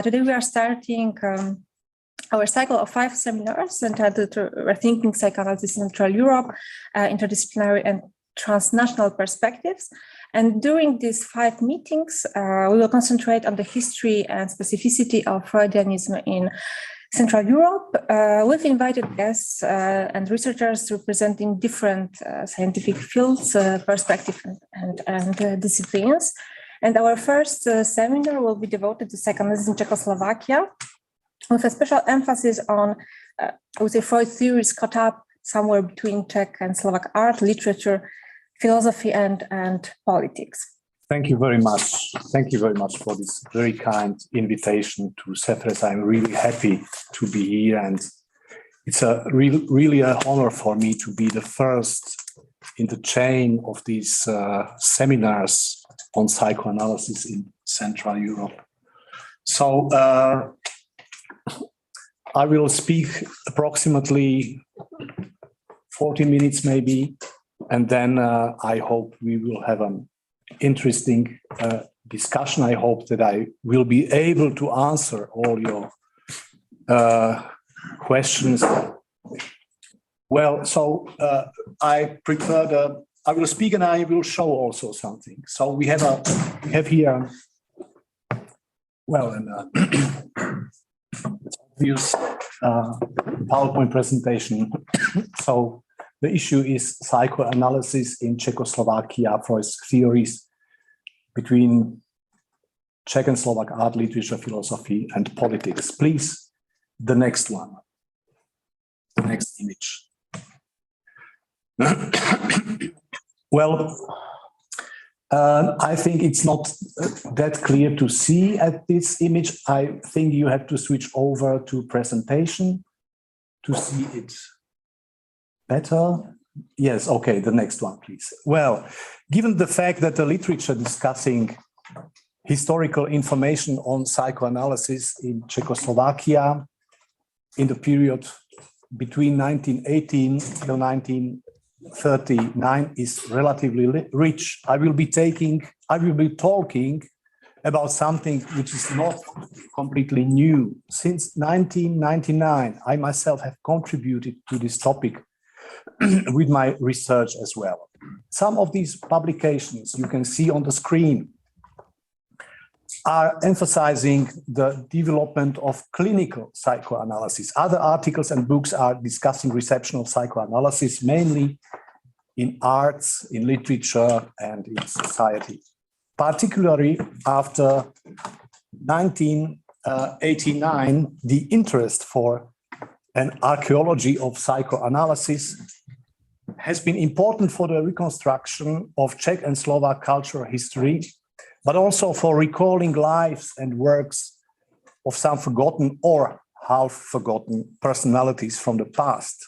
Today we are starting our cycle of 5 seminars entitled Rethinking Psychoanalysis in Central Europe, Interdisciplinary and Transnational Perspectives. And during these 5 meetings, we will concentrate on the history and specificity of Freudianism in Central Europe, with invited guests and researchers representing different scientific fields, perspectives, and disciplines. And our first seminar will be devoted to psychoanalysis in Czechoslovakia, with a special emphasis on, I would say, Freud theories caught up somewhere between Czech and Slovak art, literature, philosophy, and politics. Thank you very much. Thank you very much for this very kind invitation to CEFRES. I'm really happy to be here, and it's really an honor for me to be the first in the chain of these seminars on psychoanalysis in Central Europe. So I will speak approximately 40 minutes maybe, and then I hope we will have an interesting discussion. I hope that I will be able to answer all your questions. Well, so I prepared I will speak and I will show also something. So we have here, well, an obvious PowerPoint presentation. So the issue is psychoanalysis in Czechoslovakia, Freud's theories between Czech and Slovak art, literature, philosophy, and politics. Please, the next one, the next image. Well, I think it's not that clear to see at this image. I think you have to switch over to presentation to see it better. Yes, okay, the next one, please. Well, given the fact that the literature discussing historical information on psychoanalysis in Czechoslovakia in the period between 1918 till 1939 is relatively rich, I will be talking about something which is not completely new. Since 1999, I myself have contributed to this topic with my research as well. Some of these publications you can see on the screen are emphasizing the development of clinical psychoanalysis. Other articles and books are discussing reception of psychoanalysis, mainly in arts, in literature, and in society. Particularly after 1989, the interest for an archaeology of psychoanalysis has been important for the reconstruction of Czech and Slovak cultural history, but also for recalling lives and works of some forgotten or half-forgotten personalities from the past.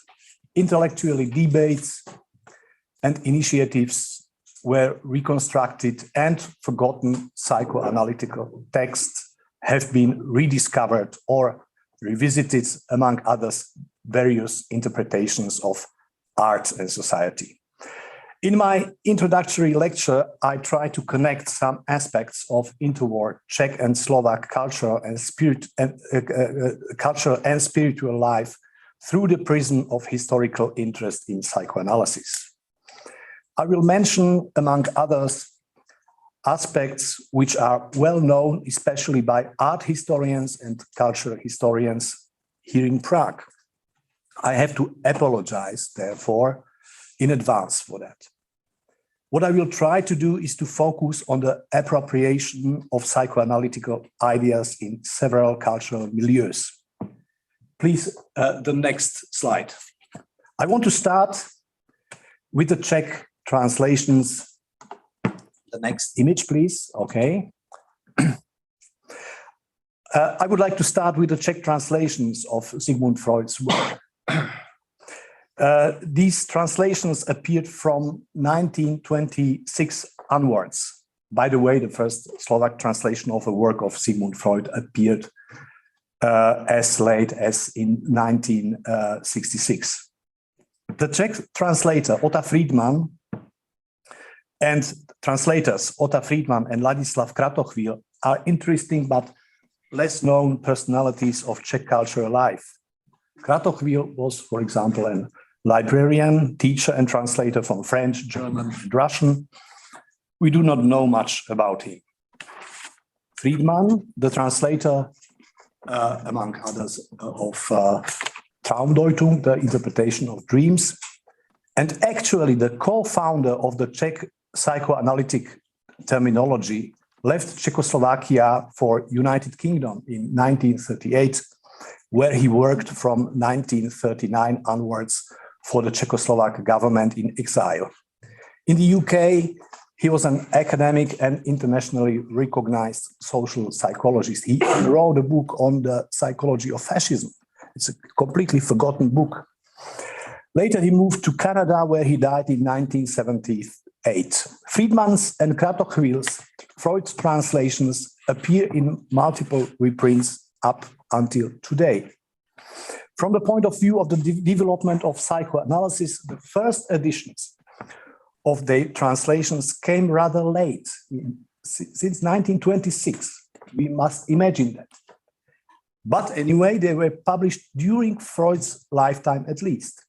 Intellectually, debates and initiatives were reconstructed, and forgotten psychoanalytical texts have been rediscovered or revisited, among others, various interpretations of art and society. In my introductory lecture, I try to connect some aspects of interwar Czech and Slovak culture and spiritual life through the prism of historical interest in psychoanalysis. I will mention, among others, aspects which are well known, especially by art historians and cultural historians here in Prague. I have to apologize, therefore, in advance for that. What I will try to do is to focus on the appropriation of psychoanalytical ideas in several cultural milieus. Please, the next slide. I want to start with the Czech translations. The next image, please. Okay. I would like to start with the Czech translations of Sigmund Freud's work. These translations appeared from 1926 onwards. By the way, the first Slovak translation of a work of Sigmund Freud appeared as late as in 1966. The Czech translator, Otta Friedman, and translators Otta Friedman and Ladislav Kratochvíl are interesting but less known personalities of Czech cultural life. Kratochvíl was, for example, a librarian, teacher, and translator from French, German, and Russian. We do not know much about him. Friedman, the translator, among others, of Traumdeutung, the interpretation of dreams, and actually the co-founder of the Czech psychoanalytic terminology, left Czechoslovakia for United Kingdom in 1938, where he worked from 1939 onwards for the Czechoslovak government in exile. In the UK, he was an academic and internationally recognized social psychologist. He wrote a book on the psychology of fascism. It's a completely forgotten book. Later, he moved to Canada, where he died in 1978. Friedman's and Kratochvíl's Freud's translations appear in multiple reprints up until today. From the point of view of the development of psychoanalysis, the first editions of the translations came rather late, since 1926. We must imagine that. But anyway, they were published during Freud's lifetime at least.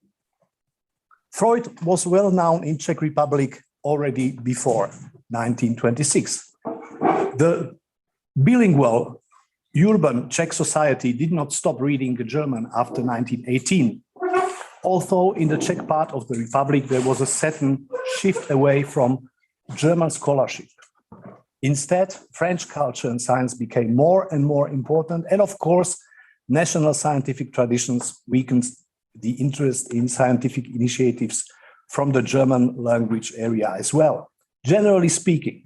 Freud was well known in Czech Republic already before 1926. The bilingual urban Czech society did not stop reading German after 1918. Although in the Czech part of the Republic, there was a certain shift away from German scholarship. Instead, French culture and science became more and more important. And of course, national scientific traditions weakened the interest in scientific initiatives from the German language area as well. Generally speaking,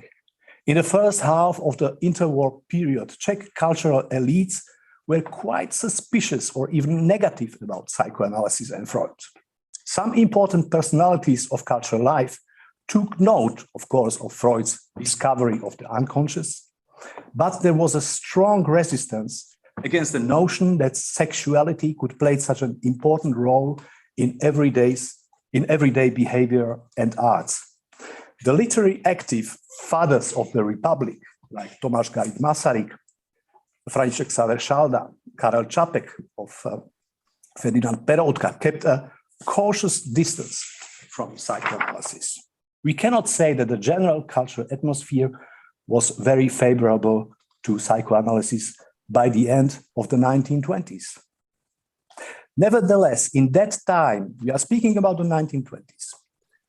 in the first half of the interwar period, Czech cultural elites were quite suspicious or even negative about psychoanalysis and Freud. Some important personalities of cultural life took note, of course, of Freud's discovery of the unconscious, but there was a strong resistance against the notion that sexuality could play such an important role in everyday behavior and arts. The literary active fathers of the Republic, like Tomáš Garrigue Masaryk, František Saver-Šalda, Karel Čapek, of Ferdinand Peroutka, kept a cautious distance from psychoanalysis. We cannot say that the general cultural atmosphere was very favorable to psychoanalysis by the end of the 1920s. Nevertheless, in that time, we are speaking about the 1920s,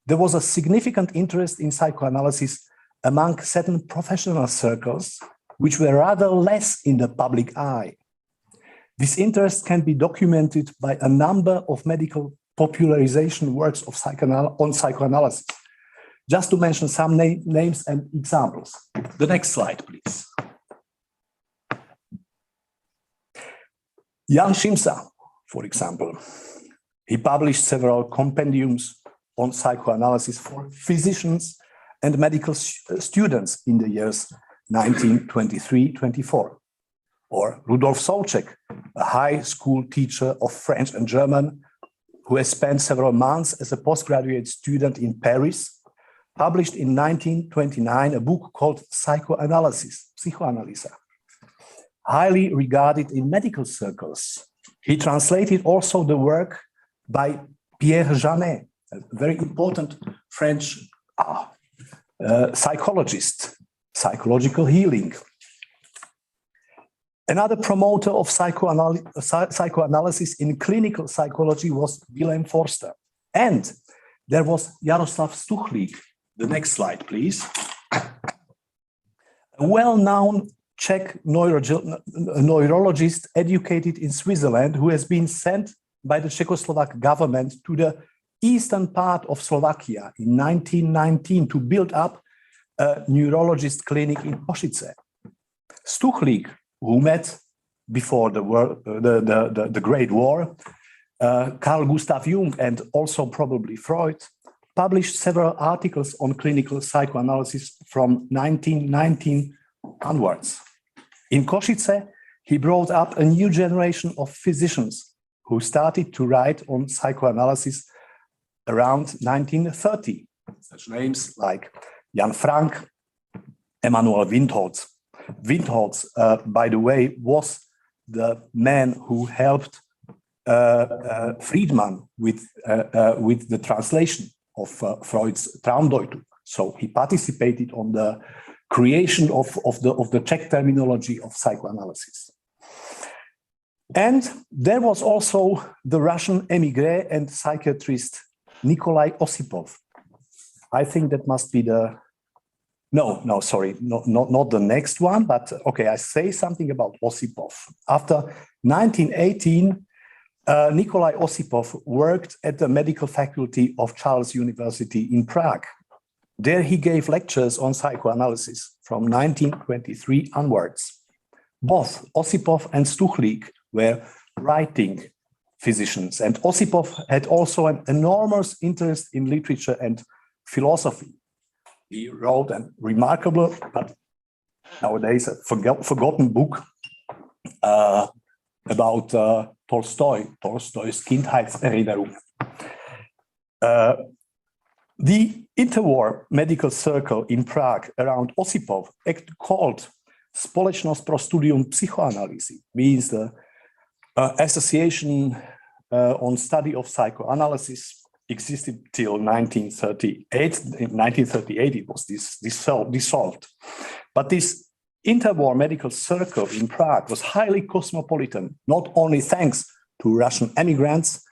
there was a significant interest in psychoanalysis among certain professional circles, which were rather less in the public eye. This interest can be documented by a number of medical popularization works of on psychoanalysis. Just to mention some names and examples. The next slide, please. Jan Šimsa, for example. He published several compendiums on psychoanalysis for physicians and medical students in the years 1923-24. Or Rudolf Souček, a high school teacher of French and German, who has spent several months as a postgraduate student in Paris, published in 1929 a book called Psychoanalysis, Psychoanalysa, highly regarded in medical circles. He translated also the work by Pierre Janet, a very important French psychologist, psychological healing. Another promoter of psychoanalysis in clinical psychology was Wilhelm Forster. And there was Jaroslav Stuchlík. The next slide, please. A well-known Czech neurologist educated in Switzerland, who has been sent by the Czechoslovak government to the eastern part of Slovakia in 1919 to build up a neurologist clinic in Košice. Stuchlík, who met before the Great War, Carl Gustav Jung, and also probably Freud, published several articles on clinical psychoanalysis from 1919 onwards. In Košice, he brought up a new generation of physicians who started to write on psychoanalysis around 1930. Such names like Jan Frank, Emanuel Windholz. Windholz, by the way, was the man who helped Friedman with the translation of Freud's Traumdeutung. So he participated on the creation of the Czech terminology of psychoanalysis. And there was also the Russian émigré and psychiatrist Nikolai Osipov. I think that must be the, not the next one, but okay, I say something about Osipov. After 1918, Nikolai Osipov worked at the medical faculty of Charles University in Prague. There he gave lectures on psychoanalysis from 1923 onwards. Both Osipov and Stuchlik were writing physicians, and Osipov had also an enormous interest in literature and philosophy. He wrote a remarkable, but nowadays a forgotten book about Tolstoy's Kindheitserinnerungen. The interwar medical circle in Prague around Osipov, called Společnost pro studium psychoanalyzy, means the association on study of psychoanalysis, existed till 1938. In 1938, it was dissolved. But this interwar medical circle in Prague was highly cosmopolitan, not only thanks to Russian emigrants.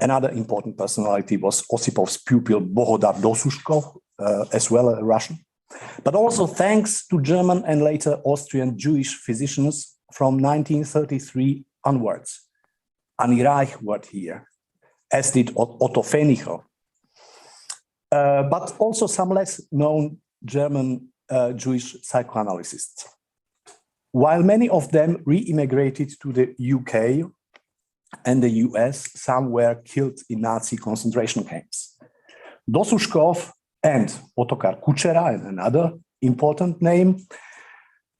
Another important personality was Osipov's pupil Bohodar Dosushkov, as well a Russian, but also thanks to German and later Austrian Jewish physicians from 1933 onwards. Annie Reich worked here, as did Otto Fenichel, but also some less known German Jewish psychoanalysts. While many of them re-immigrated to the UK and the US, some were killed in Nazi concentration camps. Dosushkov and Ottokar Kučera, another important name,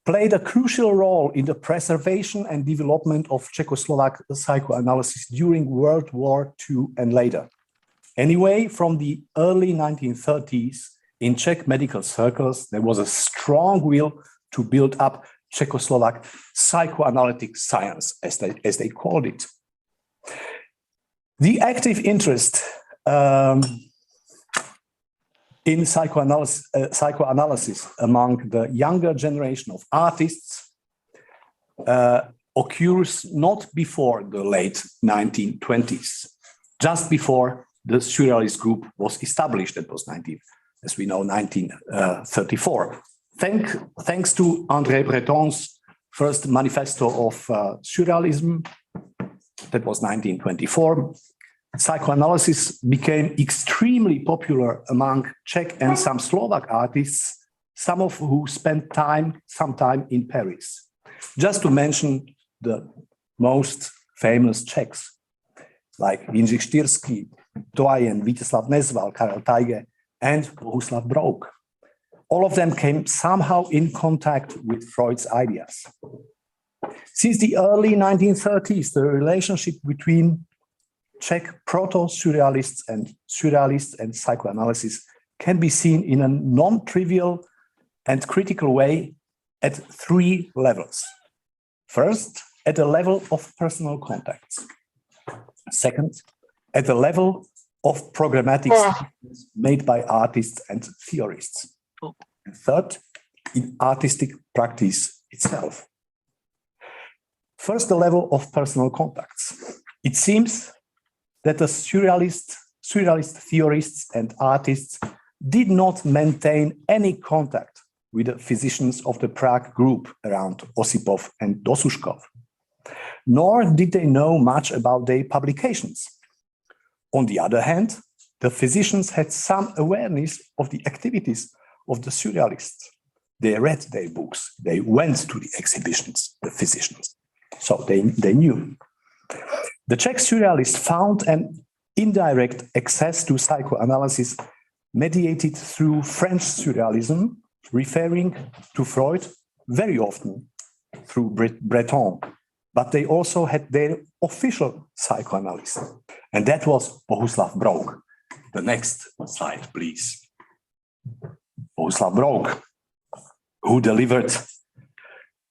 played a crucial role in the preservation and development of Czechoslovak psychoanalysis during World War II and later. Anyway, from the early 1930s, in Czech medical circles, there was a strong will to build up Czechoslovak psychoanalytic science, as they called it. The active interest in psychoanalysis among the younger generation of artists occurs not before the late 1920s, just before the Surrealist group was established. That was 1934. Thanks to André Breton's first Manifesto of Surrealism, that was 1924, psychoanalysis became extremely popular among Czech and some Slovak artists, some of who spent some time in Paris. Just to mention the most famous Czechs, like Jindřich Štýrský, Doyen, Vítězslav Nezval, Karel Tajge, and Bohuslav Brouk. All of them came somehow in contact with Freud's ideas. Since the early 1930s, the relationship between Czech proto-surrealists and surrealists and psychoanalysis can be seen in a non-trivial and critical way at three levels. First, at the level of personal contacts. Second, at the level of programmatic statements made by artists and theorists. And third, in artistic practice itself. First, the level of personal contacts. It seems that the surrealist theorists and artists did not maintain any contact with the physicians of the Prague group around Osipov and Dosushkov, nor did they know much about their publications. On the other hand, the physicians had some awareness of the activities of the surrealists. They read their books, they went to the exhibitions, the physicians, so they knew. The Czech surrealists found an indirect access to psychoanalysis mediated through French surrealism, referring to Freud very often through Breton, but they also had their official psychoanalyst, and that was Bohuslav Brouk. The next slide, please. Bohuslav Brouk, who delivered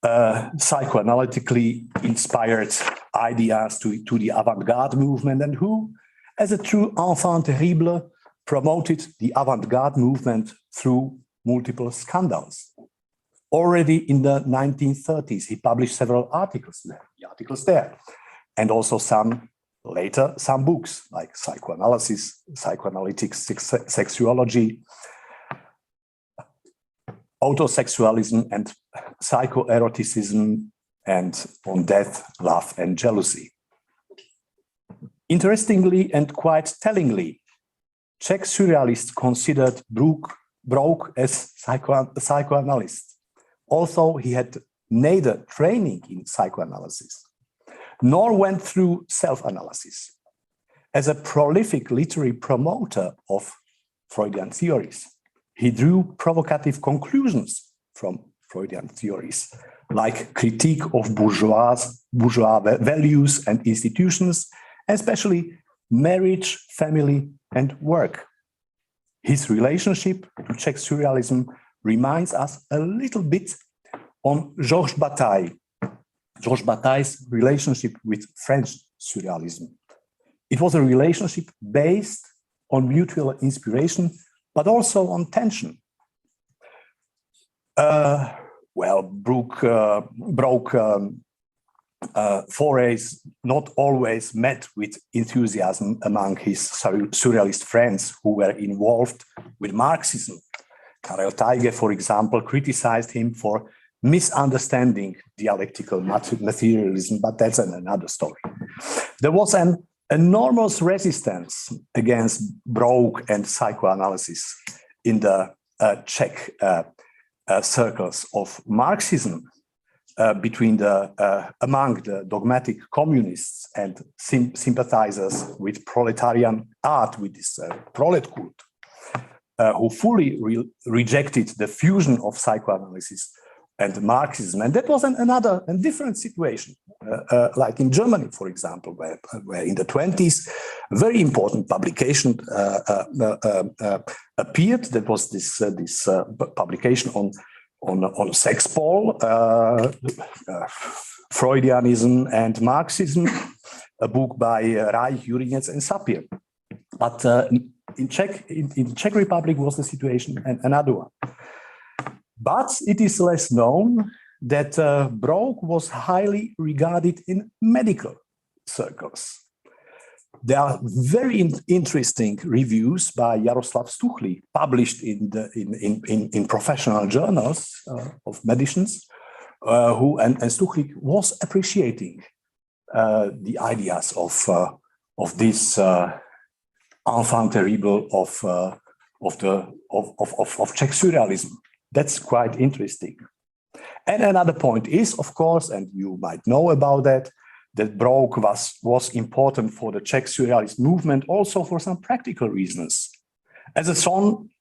psychoanalytically inspired ideas to the avant-garde movement, and who, as a true enfant terrible, promoted the avant-garde movement through multiple scandals. Already in the 1930s, he published several articles there, and also some books like Psychoanalysis, Psychoanalytics, Sexuology, Autosexualism and Psychoeroticism, and on death, love and jealousy. Interestingly and quite tellingly, Czech surrealists considered Bzoch as a psychoanalyst. Also, he had neither training in psychoanalysis nor went through self-analysis. As a prolific literary promoter of Freudian theories, he drew provocative conclusions from Freudian theories, like critique of bourgeois values and institutions, especially marriage, family, and work. His relationship to Czech surrealism reminds us a little bit on Georges Bataille's relationship with French surrealism. It was a relationship based on mutual inspiration, but also on tension. Bzoch forays not always met with enthusiasm among his surrealist friends who were involved with Marxism. Karel Tajge, for example, criticized him for misunderstanding dialectical materialism, but that's another story. There was an enormous resistance against Bzoch and psychoanalysis in the Czech circles of Marxism, among the dogmatic communists and sympathizers with proletarian art, with this prolet cult, who fully rejected the fusion of psychoanalysis and Marxism. And that was another and different situation, like in Germany, for example, where in the 20s, a very important publication appeared. That was this publication on sex pole, Freudianism and Marxism, a book by Reich, Jurinec, and Sapir. But in Czech Republic was the situation another one. But it is less known that Bzoch was highly regarded in medical circles. There are very interesting reviews by Jaroslav Stuchlý, published in professional journals of medicines, and Stuchlý was appreciating the ideas of this enfant terrible of Czech surrealism. That's quite interesting. And another point is, of course, and you might know about that Bzoch was important for the Czech surrealist movement also for some practical reasons. As a son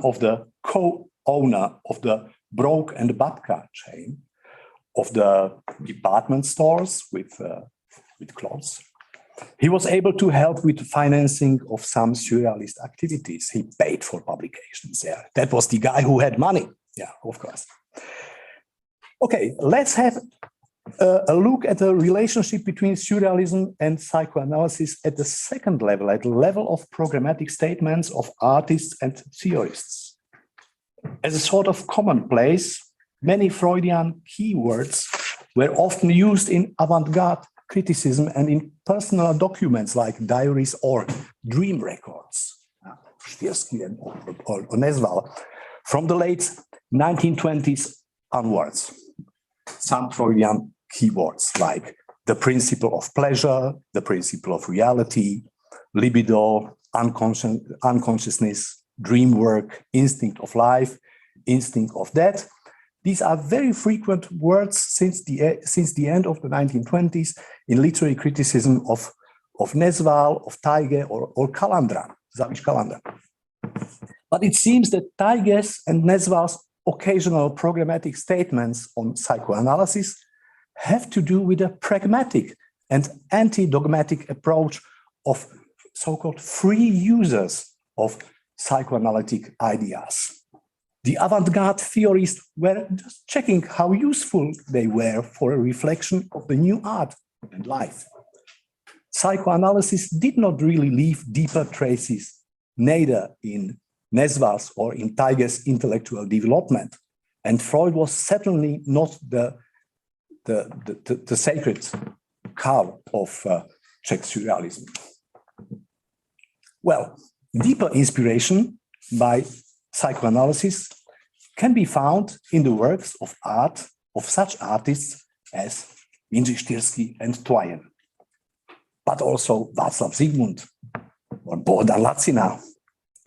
of the co-owner of the Bzoch and Babka chain of the department stores with clothes, he was able to help with the financing of some surrealist activities. He paid for publications there. That was the guy who had money. Yeah, of course. Okay, let's have a look at the relationship between surrealism and psychoanalysis at the second level, at the level of programmatic statements of artists and theorists. As a sort of commonplace, many Freudian keywords were often used in avant-garde criticism and in personal documents like diaries or dream records, Štěrský or Nezval, from the late 1920s onwards. Some Freudian keywords like the principle of pleasure, the principle of reality, libido, unconsciousness, dream work, instinct of life, instinct of death. These are very frequent words since the end of the 1920s in literary criticism of Nezval, of Tajge, or Kalandra, Zavish Kalandra. But it seems that Tajge's and Nezval's occasional programmatic statements on psychoanalysis have to do with a pragmatic and anti-dogmatic approach of so-called free users of psychoanalytic ideas. The avant-garde theorists were just checking how useful they were for a reflection of the new art and life. Psychoanalysis did not really leave deeper traces, neither in Nesval's or in Taige's intellectual development. And Freud was certainly not the sacred cow of Czech surrealism. Well, deeper inspiration by psychoanalysis can be found in the works of art of such artists as Jindřich Štýrský and Twain, but also Václav Sigmund or Bohdan Lacina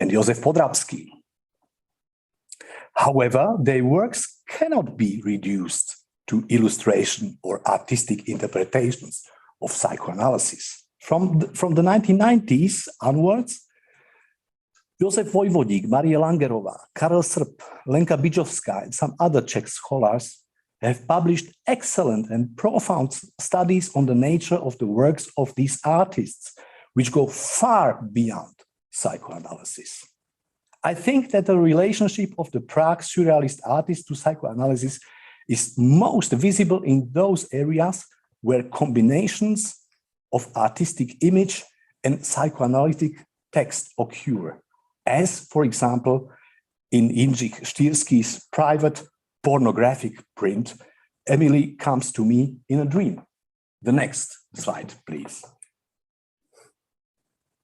and Josef Podravsky. However, their works cannot be reduced to illustration or artistic interpretations of psychoanalysis. From the 1990s onwards, Josef Vojvodík, Marie Langerová, Karel Srb, Lenka Bíčovská, and some other Czech scholars have published excellent and profound studies on the nature of the works of these artists, which go far beyond psychoanalysis. I think that the relationship of the Prague surrealist artists to psychoanalysis is most visible in those areas where combinations of artistic image and psychoanalytic text occur, as, for example, in Jindřich Štýrský's private pornographic print, Emily Comes to Me in a Dream. The next slide, please.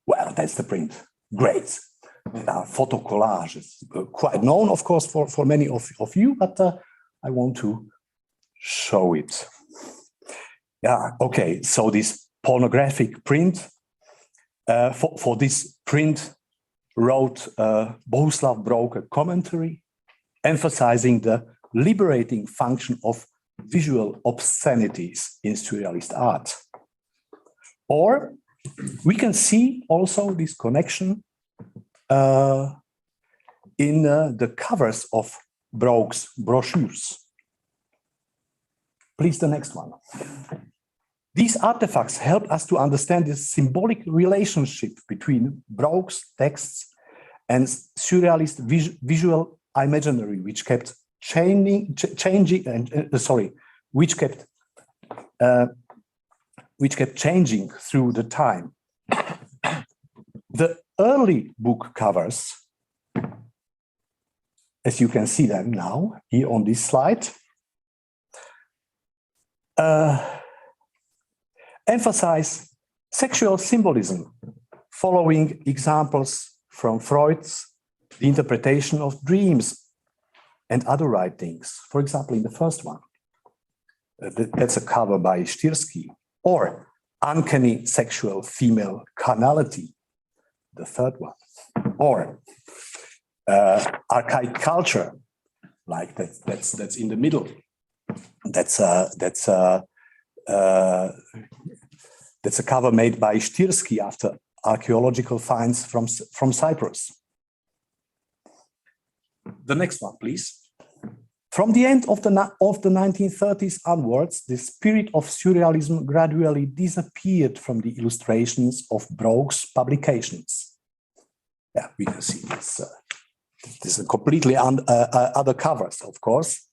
Well, that's the print. Great. Photo collage is quite known, of course, for many of you, but I want to show it. Yeah, okay, so this pornographic print, for this print wrote Bohuslav Brouk a commentary emphasizing the liberating function of visual obscenities in surrealist art. Or we can see also this connection in the covers of Brouk's brochures. Please, the next one. These artifacts help us to understand the symbolic relationship between Brouk's texts and surrealist visual imaginary, which kept changing through the time. The early book covers, as you can see them now here on this slide, emphasize sexual symbolism, following examples from Freud's The Interpretation of Dreams and other writings. For example, in the first one, that's a cover by Štýrský, or Uncanny Sexual Female Carnality, the third one, or Archaic Culture, like that's in the middle. That's a cover made by Štýrský after archaeological finds from Cyprus. The next one, please. From the end of the 1930s onwards, the spirit of surrealism gradually disappeared from the illustrations of Brouk's publications. Yeah, we can see this. This is completely other covers, of course.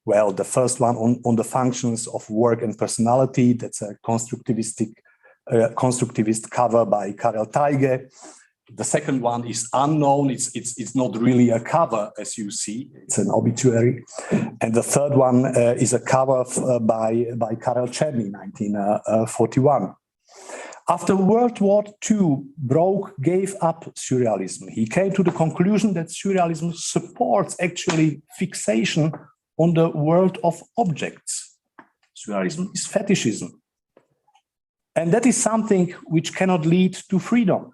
Well, the first one on the functions of work and personality, that's a constructivist cover by Karel Teige. The second one is unknown. It's not really a cover, as you see. It's an obituary. And the third one is a cover by Karel Chen in 1941. After World War II, Brouk gave up surrealism. He came to the conclusion that surrealism supports actually fixation on the world of objects. Surrealism is fetishism. And that is something which cannot lead to freedom.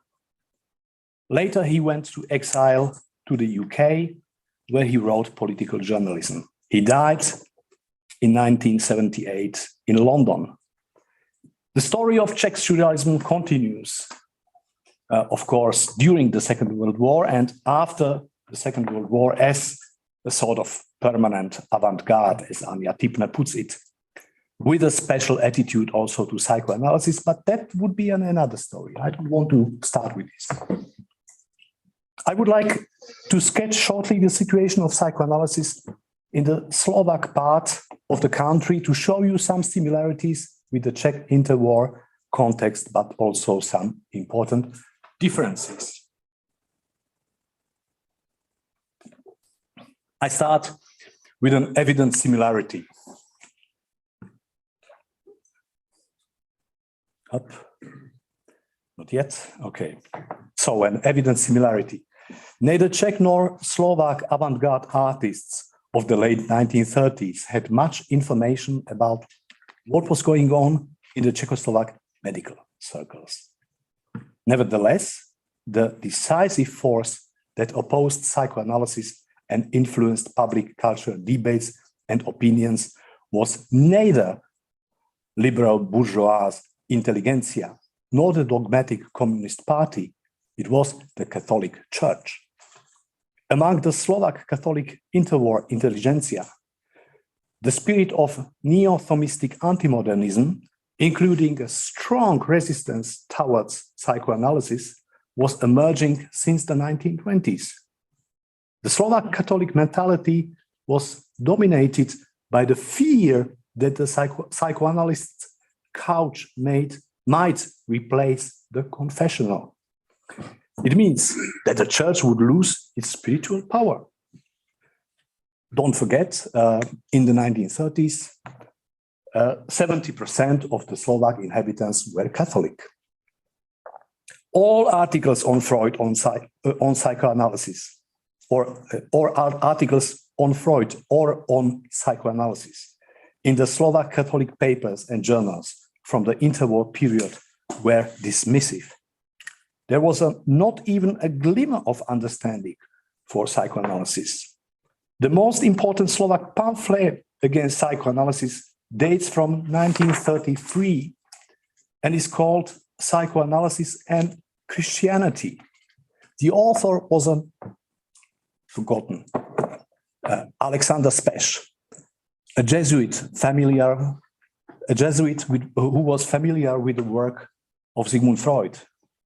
Later, he went to exile to the UK, where he wrote political journalism. He died in 1978 in London. The story of Czech surrealism continues, of course, during the Second World War and after the Second World War as a sort of permanent avant-garde, as Anja Tipner puts it, with a special attitude also to psychoanalysis, but that would be another story. I don't want to start with this. I would like to sketch shortly the situation of psychoanalysis in the Slovak part of the country to show you some similarities with the Czech interwar context, but also some important differences. I start with an evident similarity. Up. Not yet. Okay. So an evident similarity. Neither Czech nor Slovak avant-garde artists of the late 1930s had much information about what was going on in the Czechoslovak medical circles. Nevertheless, the decisive force that opposed psychoanalysis and influenced public cultural debates and opinions was neither liberal bourgeois intelligentsia nor the dogmatic Communist Party. It was the Catholic Church. Among the Slovak Catholic interwar intelligentsia, the spirit of neo-Thomistic anti-modernism, including a strong resistance towards psychoanalysis, was emerging since the 1920s. The Slovak Catholic mentality was dominated by the fear that the psychoanalysts' couch might replace the confessional. It means that the church would lose its spiritual power. Don't forget, in the 1930s, 70% of the Slovak inhabitants were Catholic. All articles on Freud on psychoanalysis, or articles on Freud or on psychoanalysis in the Slovak Catholic papers and journals from the interwar period were dismissive. There was not even a glimmer of understanding for psychoanalysis. The most important Slovak pamphlet against psychoanalysis dates from 1933 and is called Psychoanalysis and Christianity. The author was forgotten, Alexander Speš, a Jesuit who was familiar with the work of Sigmund Freud.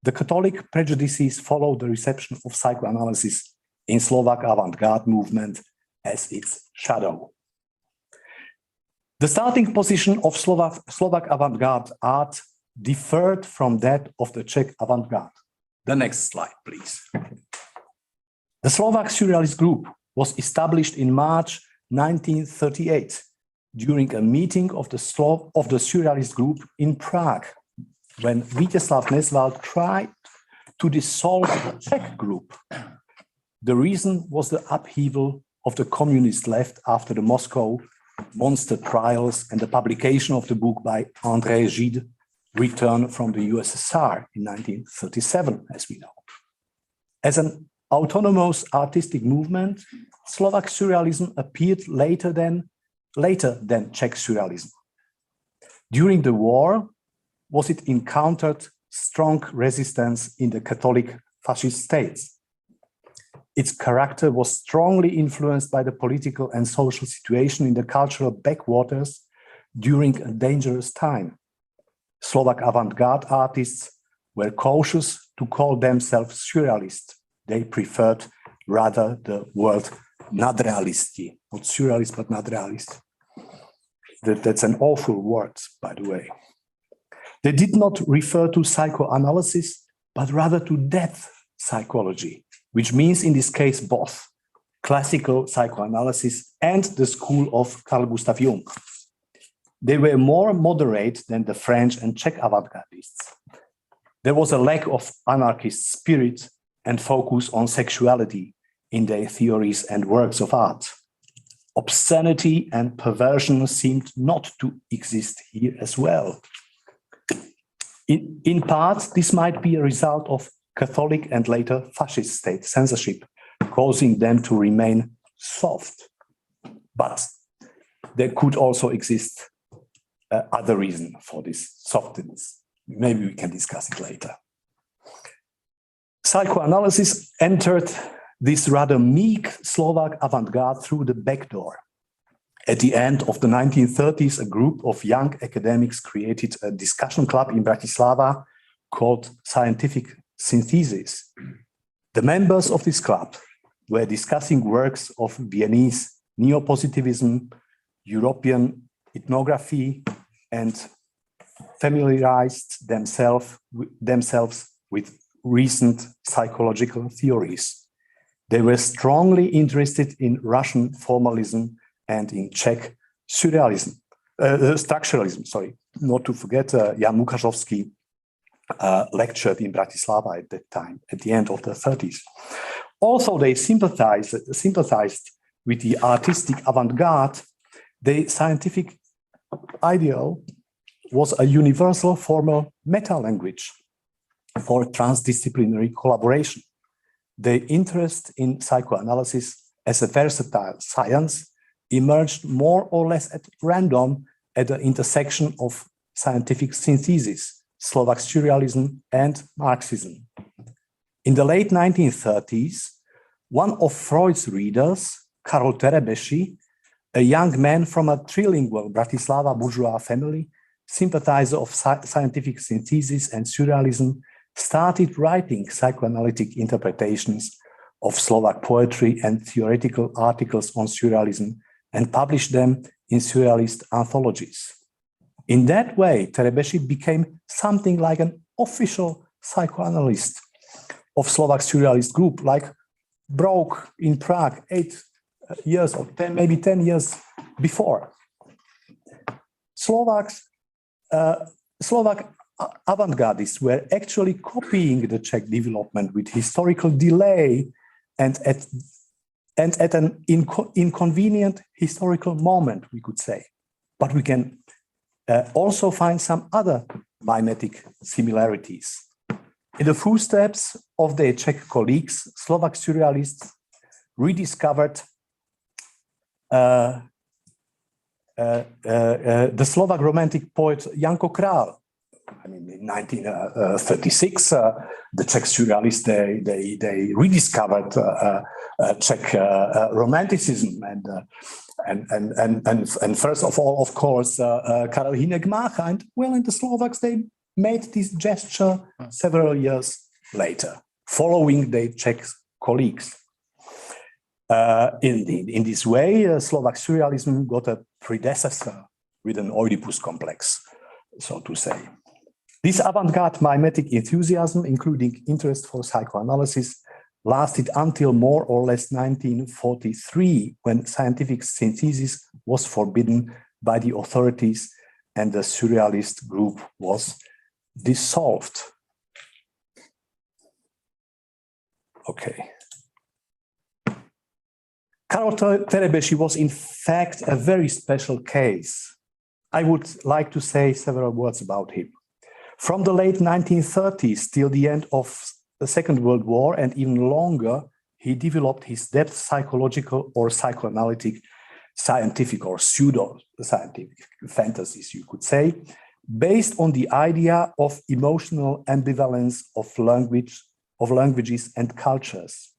The Catholic prejudices followed the reception of psychoanalysis in Slovak Avant-Garde movement as its shadow. The starting position of Slovak Avant-Garde art differed from that of the Czech Avant-Garde. The next slide, please. The Slovak Surrealist group was established in March 1938 during a meeting of the Surrealist group in Prague, when Vítězslav Nesval tried to dissolve the Czech group. The reason was the upheaval of the communist left after the Moscow monster trials and the publication of the book by André Gide, Return from the USSR in 1937, as we know. As an autonomous artistic movement, Slovak Surrealism appeared later than Czech Surrealism. During the war, it encountered strong resistance in the Catholic fascist states. Its character was strongly influenced by the political and social situation in the cultural backwaters during a dangerous time. Slovak avant-garde artists were cautious to call themselves surrealist. They preferred rather the word nadrealisti, not surrealist, but nadrealist. That's an awful word, by the way. They did not refer to psychoanalysis, but rather to death psychology, which means in this case both classical psychoanalysis and the school of Carl Gustav Jung. They were more moderate than the French and Czech avant-gardists. There was a lack of anarchist spirit and focus on sexuality in their theories and works of art. Obscenity and perversion seemed not to exist here as well. In part, this might be a result of Catholic and later fascist state censorship, causing them to remain soft. But there could also exist other reason for this softness. Maybe we can discuss it later. Psychoanalysis entered this rather meek Slovak avant-garde through the back door. At the end of the 1930s, a group of young academics created a discussion club in Bratislava called Scientific Synthesis. The members of this club were discussing works of Viennese neo-positivism, European ethnography, and familiarized themselves with recent psychological theories. They were strongly interested in Russian formalism and in Czech surrealism, structuralism, sorry. Not to forget, Jan Łukaszewski lectured in Bratislava at that time, at the end of the 30s. Also, they sympathized with the artistic avant-garde. The scientific ideal was a universal formal meta-language for transdisciplinary collaboration. Their interest in psychoanalysis as a versatile science emerged more or less at random at the intersection of scientific synthesis, Slovak Surrealism, and Marxism. In the late 1930s, one of Freud's readers, Karol Terebeshi, a young man from a trilingual Bratislava bourgeois family, sympathizer of scientific synthesis and surrealism, started writing psychoanalytic interpretations of Slovak poetry and theoretical articles on surrealism and published them in surrealist anthologies. In that way, Terebeshi became something like an official psychoanalyst of Slovak surrealist group, like Bzoch in Prague 8 years or 10, maybe 10 years before. Slovak avant-gardists were actually copying the Czech development with historical delay and at an inconvenient historical moment, we could say. But we can also find some other mimetic similarities. In the footsteps of their Czech colleagues, Slovak surrealists rediscovered the Slovak romantic poet Janko Král. I mean, in 1936, the Czech surrealists they rediscovered Czech romanticism and first of all, of course, Karel Hynek Mácha, and well, in the Slovaks they made this gesture several years later, following their Czech colleagues. In this way, Slovak surrealism got a predecessor with an Oedipus complex, so to say. This avant-garde mimetic enthusiasm, including interest for psychoanalysis, lasted until more or less 1943, when scientific synthesis was forbidden by the authorities and the surrealist group was dissolved. Okay. Karol Terebeshi was in fact a very special case. I would like to say several words about him. From the late 1930s till the end of the Second World War and even longer, he developed his depth psychological or psychoanalytic, scientific or pseudo-scientific fantasies, you could say, based on the idea of emotional ambivalence of languages and cultures.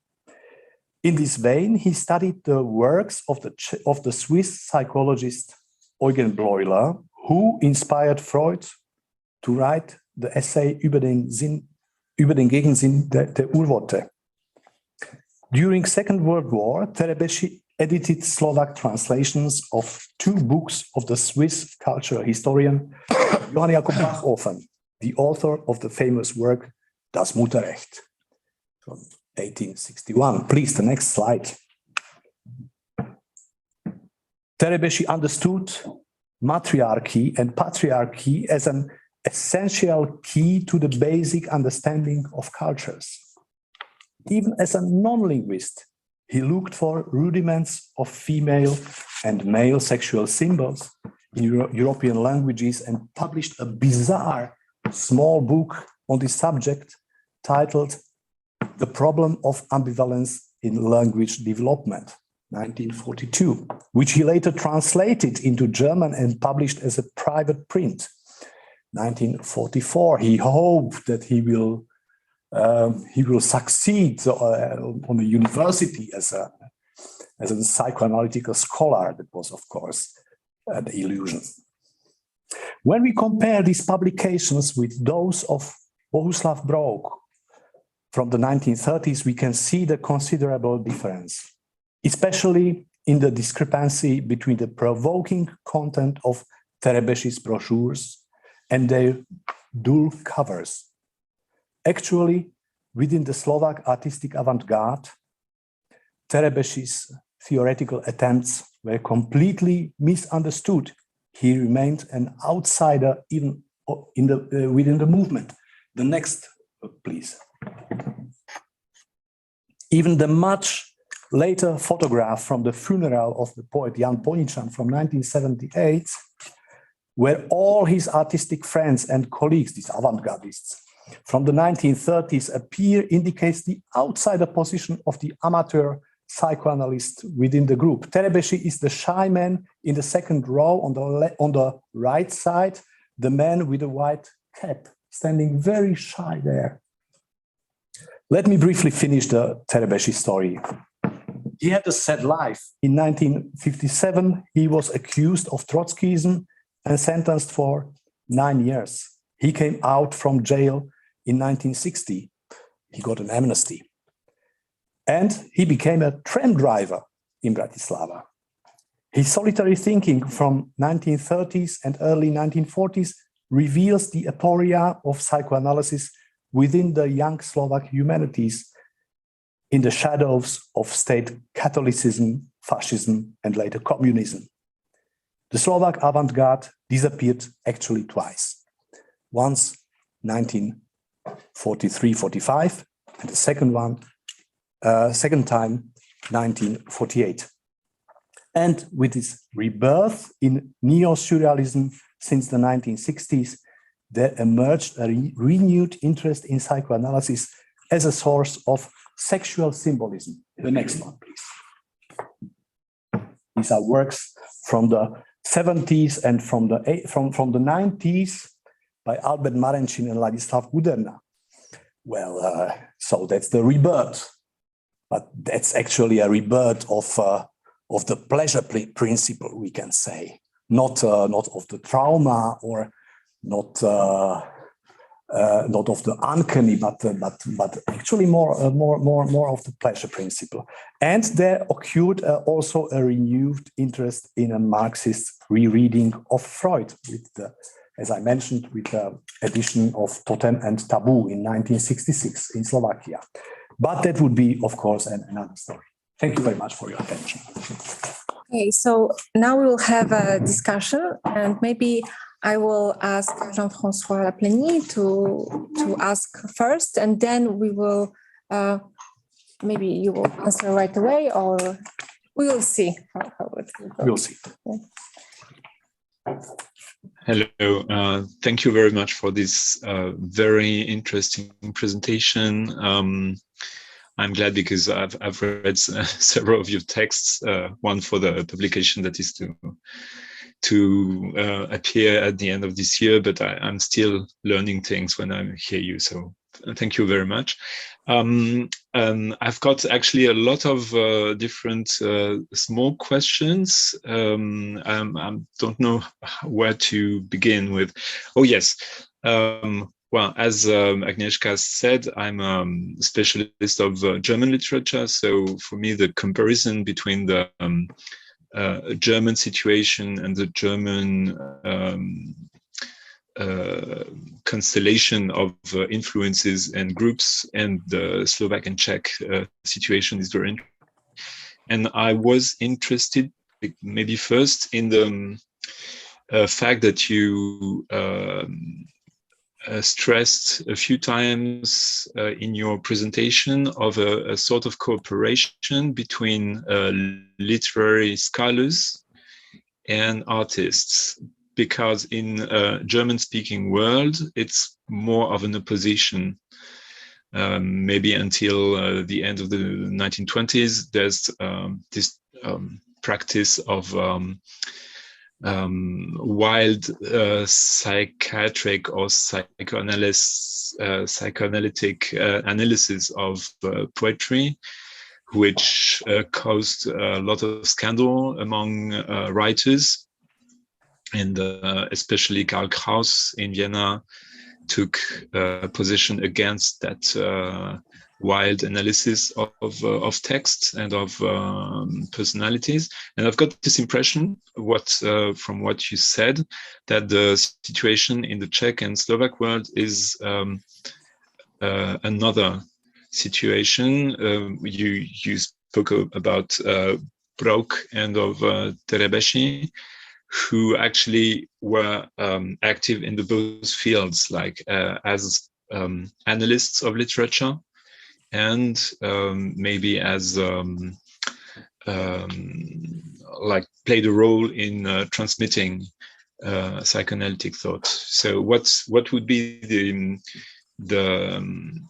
In this vein, he studied the works of the Swiss psychologist Eugen Bleuler, who inspired Freud to write the essay über den Gegensinn der Urworte. During Second World War, Terebeshi edited Slovak translations of two books of the Swiss cultural historian Johann Jakob Bachhofen, the author of the famous work Das Mutterrecht from 1861. Please, the next slide. Terebeshi understood matriarchy and patriarchy as an essential key to the basic understanding of cultures. Even as a non-linguist, he looked for rudiments of female and male sexual symbols in European languages and published a bizarre small book on this subject titled The Problem of Ambivalence in Language Development, 1942, which he later translated into German and published as a private print, 1944. He hoped that he will succeed on a university as a psychoanalytical scholar. That was, of course, an illusion. When we compare these publications with those of Bohuslav Bzoch, from the 1930s, we can see the considerable difference, especially in the discrepancy between the provoking content of Terebeshi's brochures and their dull covers. Actually, within the Slovak artistic avant-garde, Terebeshi's theoretical attempts were completely misunderstood. He remained an outsider even within the movement. The next, please. Even the much later photograph from the funeral of the poet Jan Ponichan from 1978, where all his artistic friends and colleagues, these avant-gardists, from the 1930s appear, indicates the outsider position of the amateur psychoanalyst within the group. Terebeshi is the shy man in the second row on the right side, the man with a white cap, standing very shy there. Let me briefly finish the Terebeshi story. He had a sad life. In 1957, he was accused of Trotskyism and sentenced for 9 years. He came out from jail in 1960. He got an amnesty. And he became a tram driver in Bratislava. His solitary thinking from 1930s and early 1940s reveals the aporia of psychoanalysis within the young Slovak humanities in the shadows of state Catholicism, fascism, and later communism. The Slovak avant-garde disappeared actually twice. Once 1943-45, and the second time 1948. And with its rebirth in neo-surrealism since the 1960s, there emerged a renewed interest in psychoanalysis as a source of sexual symbolism. The next one, please. These are works from the 70s and from the 90s by Albert Marencin and Ladislav Guderna. Well, so that's the rebirth, but that's actually a rebirth of the pleasure principle, we can say, not of the trauma or not of the uncanny, but actually more of the pleasure principle. And there occurred also a renewed interest in a Marxist rereading of Freud, with the, as I mentioned, with the edition of Totem and Taboo in 1966 in Slovakia. But that would be, of course, another story. Thank you very much for your attention. Okay, so now we will have a discussion, and maybe I will ask Jean-François Laplénie to ask first, and then we will, maybe you will answer right away, or we will see how it will go. We'll see. Yeah. Hello, thank you very much for this very interesting presentation. I'm glad because I've read several of your texts, one for the publication that is to appear at the end of this year, but I'm still learning things when I hear you, so thank you very much. I've got actually a lot of different small questions. I don't know where to begin with. Oh yes, well, as Agnieszka said, I'm a specialist of German literature, so for me the comparison between the German situation and the German constellation of influences and groups and the Slovak and Czech situation is very interesting. And I was interested maybe first in the fact that you stressed a few times in your presentation of a sort of cooperation between literary scholars and artists, because in a German-speaking world, it's more of an opposition. Maybe until the end of the 1920s, there's this practice of wild psychiatric or psychoanalytic analysis of poetry, which caused a lot of scandal among writers, and especially Karl Kraus in Vienna took a position against that wild analysis of texts and of personalities. And I've got this impression, from what you said, that the situation in the Czech and Slovak world is another situation. You spoke about Bzoch and of Terebeshi, who actually were active in both fields, like as analysts of literature, and maybe as like played a role in transmitting psychoanalytic thought. So what would be the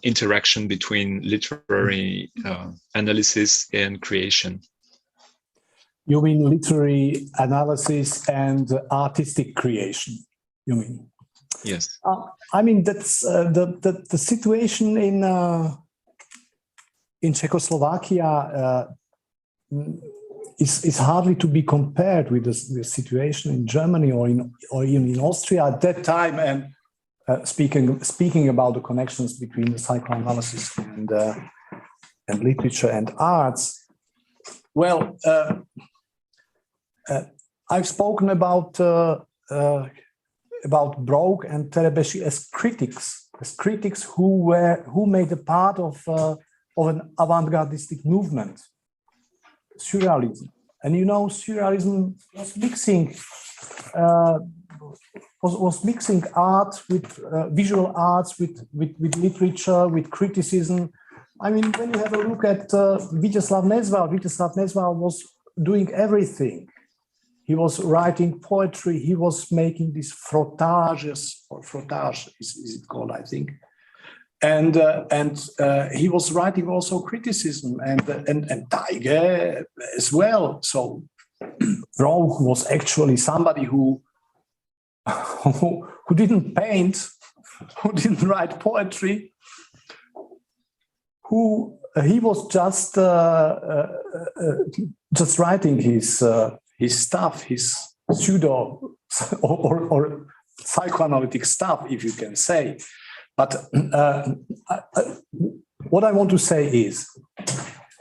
interaction between literary analysis and creation? You mean literary analysis and artistic creation? You mean? Yes. I mean, that's the situation in Czechoslovakia is hardly to be compared with the situation in Germany or even in Austria at that time. And speaking about the connections between the psychoanalysis and literature and arts, well, I've spoken about Bzoch and Terebeshi as critics who made a part of an avant-gardistic movement, surrealism. And you know, surrealism was mixing art with visual arts, with literature, with criticism. I mean, when you have a look at Vítězslav Nezval was doing everything. He was writing poetry. He was making these frottages, or frottage is it called, I think. And he was writing also criticism and Taige as well. So Bzoch was actually somebody who didn't paint, who didn't write poetry, he was just writing his stuff, his pseudo or psychoanalytic stuff, if you can say. But what I want to say is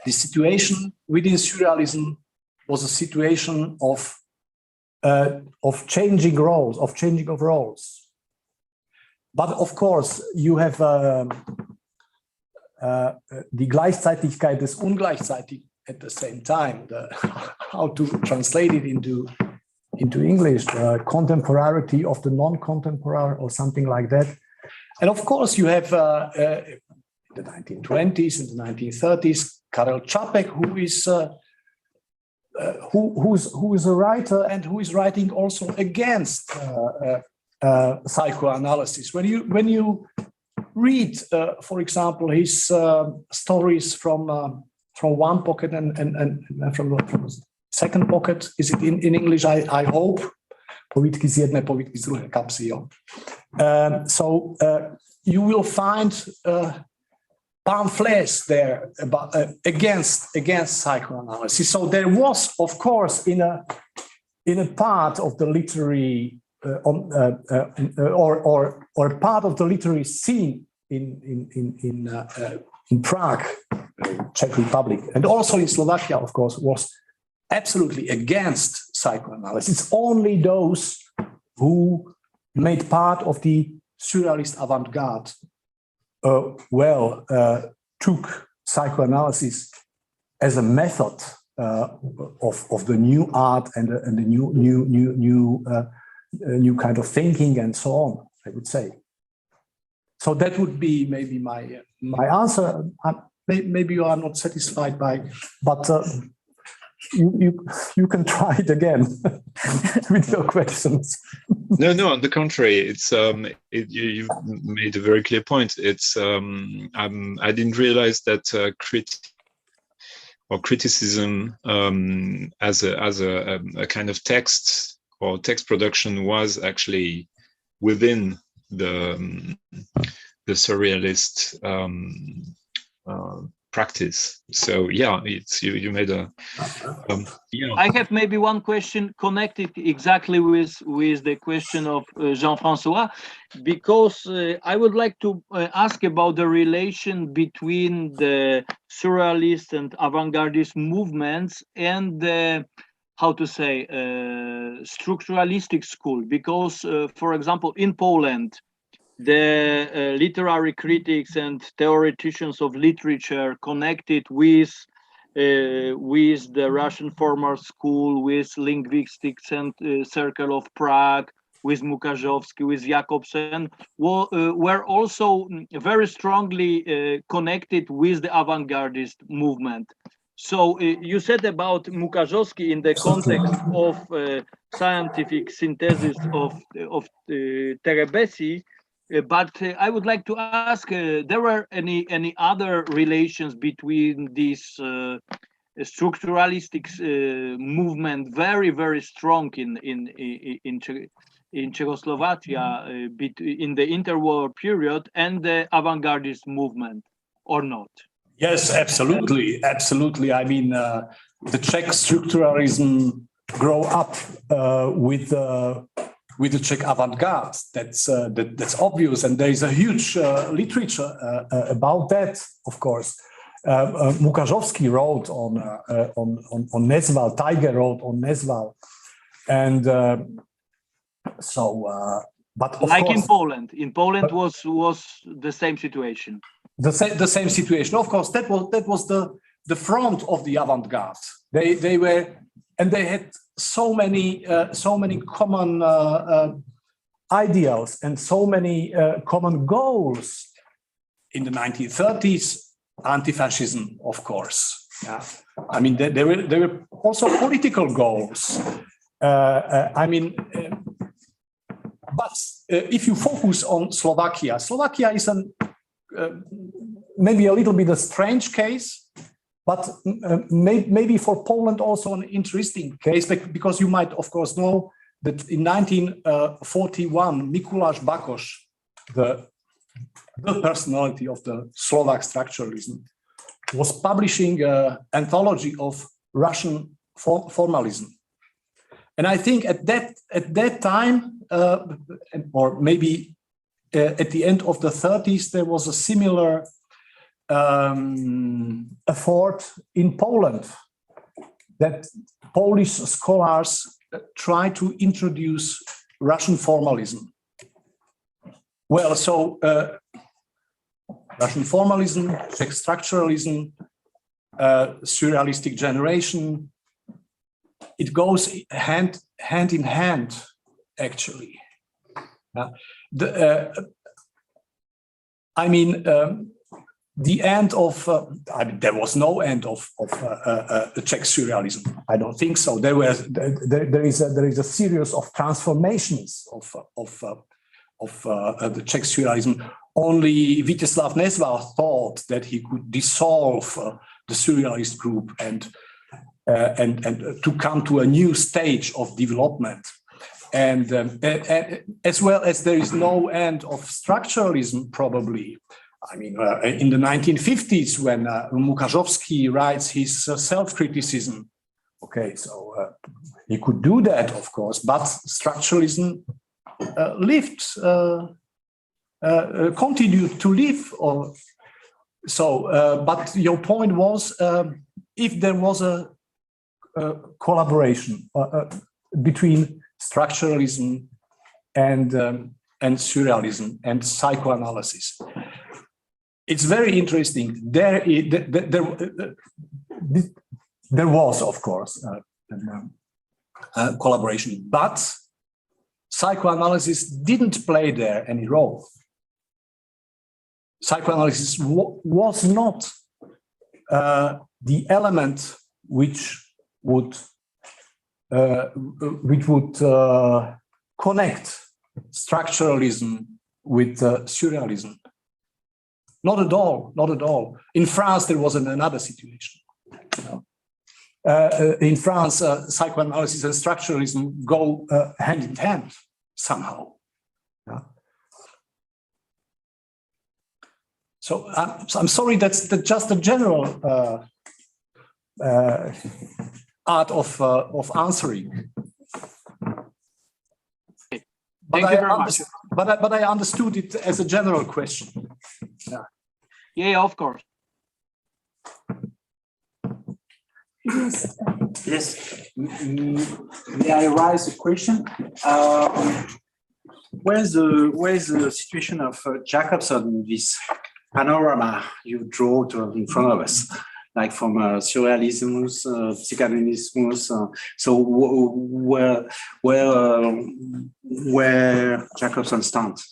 the situation within surrealism was a situation of changing roles, of roles. But of course, you have die Gleichzeitigkeit des Ungleichzeitig at the same time. How to translate it into English? Contemporarity of the non-contemporary, or something like that. And of course, you have in the 1920s and the 1930s, Karel Čapek, who is a writer and who is writing also against psychoanalysis. When you read, for example, his stories from one pocket and from the second pocket, is it in English? I hope. Povídky z jedné, povídky z druhé kapsy. So you will find pamphlets there about against psychoanalysis. So there was, of course, in a part of the literary or part of the literary scene in Prague, Czech Republic, and also in Slovakia, of course, was absolutely against psychoanalysis. It's only those who made part of the Surrealist Avant-Garde took psychoanalysis as a method of the new art and the new kind of thinking and so on, I would say. So that would be maybe my answer. Maybe you are not satisfied by, but you can try it again with your questions. No. On the contrary, it's you made a very clear point. It's I didn't realize that criticism as a kind of text or text production was actually within the surrealist practice. So yeah, it's you made a yeah. I have maybe one question connected exactly with the question of Jean-François, because I would like to ask about the relation between the Surrealist and Avant-Gardist movements and the, how to say, structuralistic school, because for example in Poland the literary critics and theoreticians of literature connected with the Russian formal school, with linguistics and circle of Prague, with Mukaszewski, with Jakobsen, were also very strongly connected with the avant-gardist movement. So you said about Mukaszewski in the context of scientific synthesis of Terebeshi, but I would like to ask, there were any other relations between this structuralistic movement, very strong in Czechoslovakia in the interwar period, and the avant-gardist movement, or not? Yes, absolutely. I mean, the Czech structuralism grow up with the Czech avant-garde. That's obvious, and there is a huge literature about that. Of course, Mukaszewski wrote on Nesval. Tiger wrote on Nesval, and but of like course, in Poland was the same situation. The same situation. Of course, that was the front of the avant-garde. They were, and they had so many common ideals and so many common goals. In the 1930s, anti-fascism, of course. Yeah. I mean, there were also political goals. I mean, but if you focus on Slovakia is maybe a little bit a strange case, but maybe for Poland also an interesting case, because you might, of course, know that in 1941, Mikuláš Bakos, the personality of the Slovak structuralism, was publishing an anthology of Russian formalism. And I think at that time, or maybe at the end of the 30s, there was a similar effort in Poland, that Polish scholars try to introduce Russian formalism. Well, so Russian formalism, Czech structuralism, surrealistic generation, it goes hand in hand, actually. I mean, the end of, I mean, there was no end of Czech surrealism. I don't think so. There is a series of transformations of the Czech surrealism. Only Vítězslav Nesval thought that he could dissolve the surrealist group and to come to a new stage of development. And as well as there is no end of structuralism, probably. I mean, in the 1950s, when Mukaszewski writes his self-criticism, okay, so he could do that, of course, but structuralism continued to live. But your point was, if there was a collaboration between structuralism and surrealism and psychoanalysis. It's very interesting. There was, of course, collaboration, but psychoanalysis didn't play there any role. Psychoanalysis was not the element which would connect structuralism with surrealism. Not at all, not at all. In France, there was another situation. In France, psychoanalysis and structuralism go hand in hand somehow. Yeah. So I'm sorry, that's just a general art of answering. Thank you very much. But I understood it as a general question. Yeah. Yeah, of course. Yes. May I raise a question? Where's the situation of Jacobson in this panorama you draw in front of us, like from surrealism, psychoanalysis? So where Jacobson stands?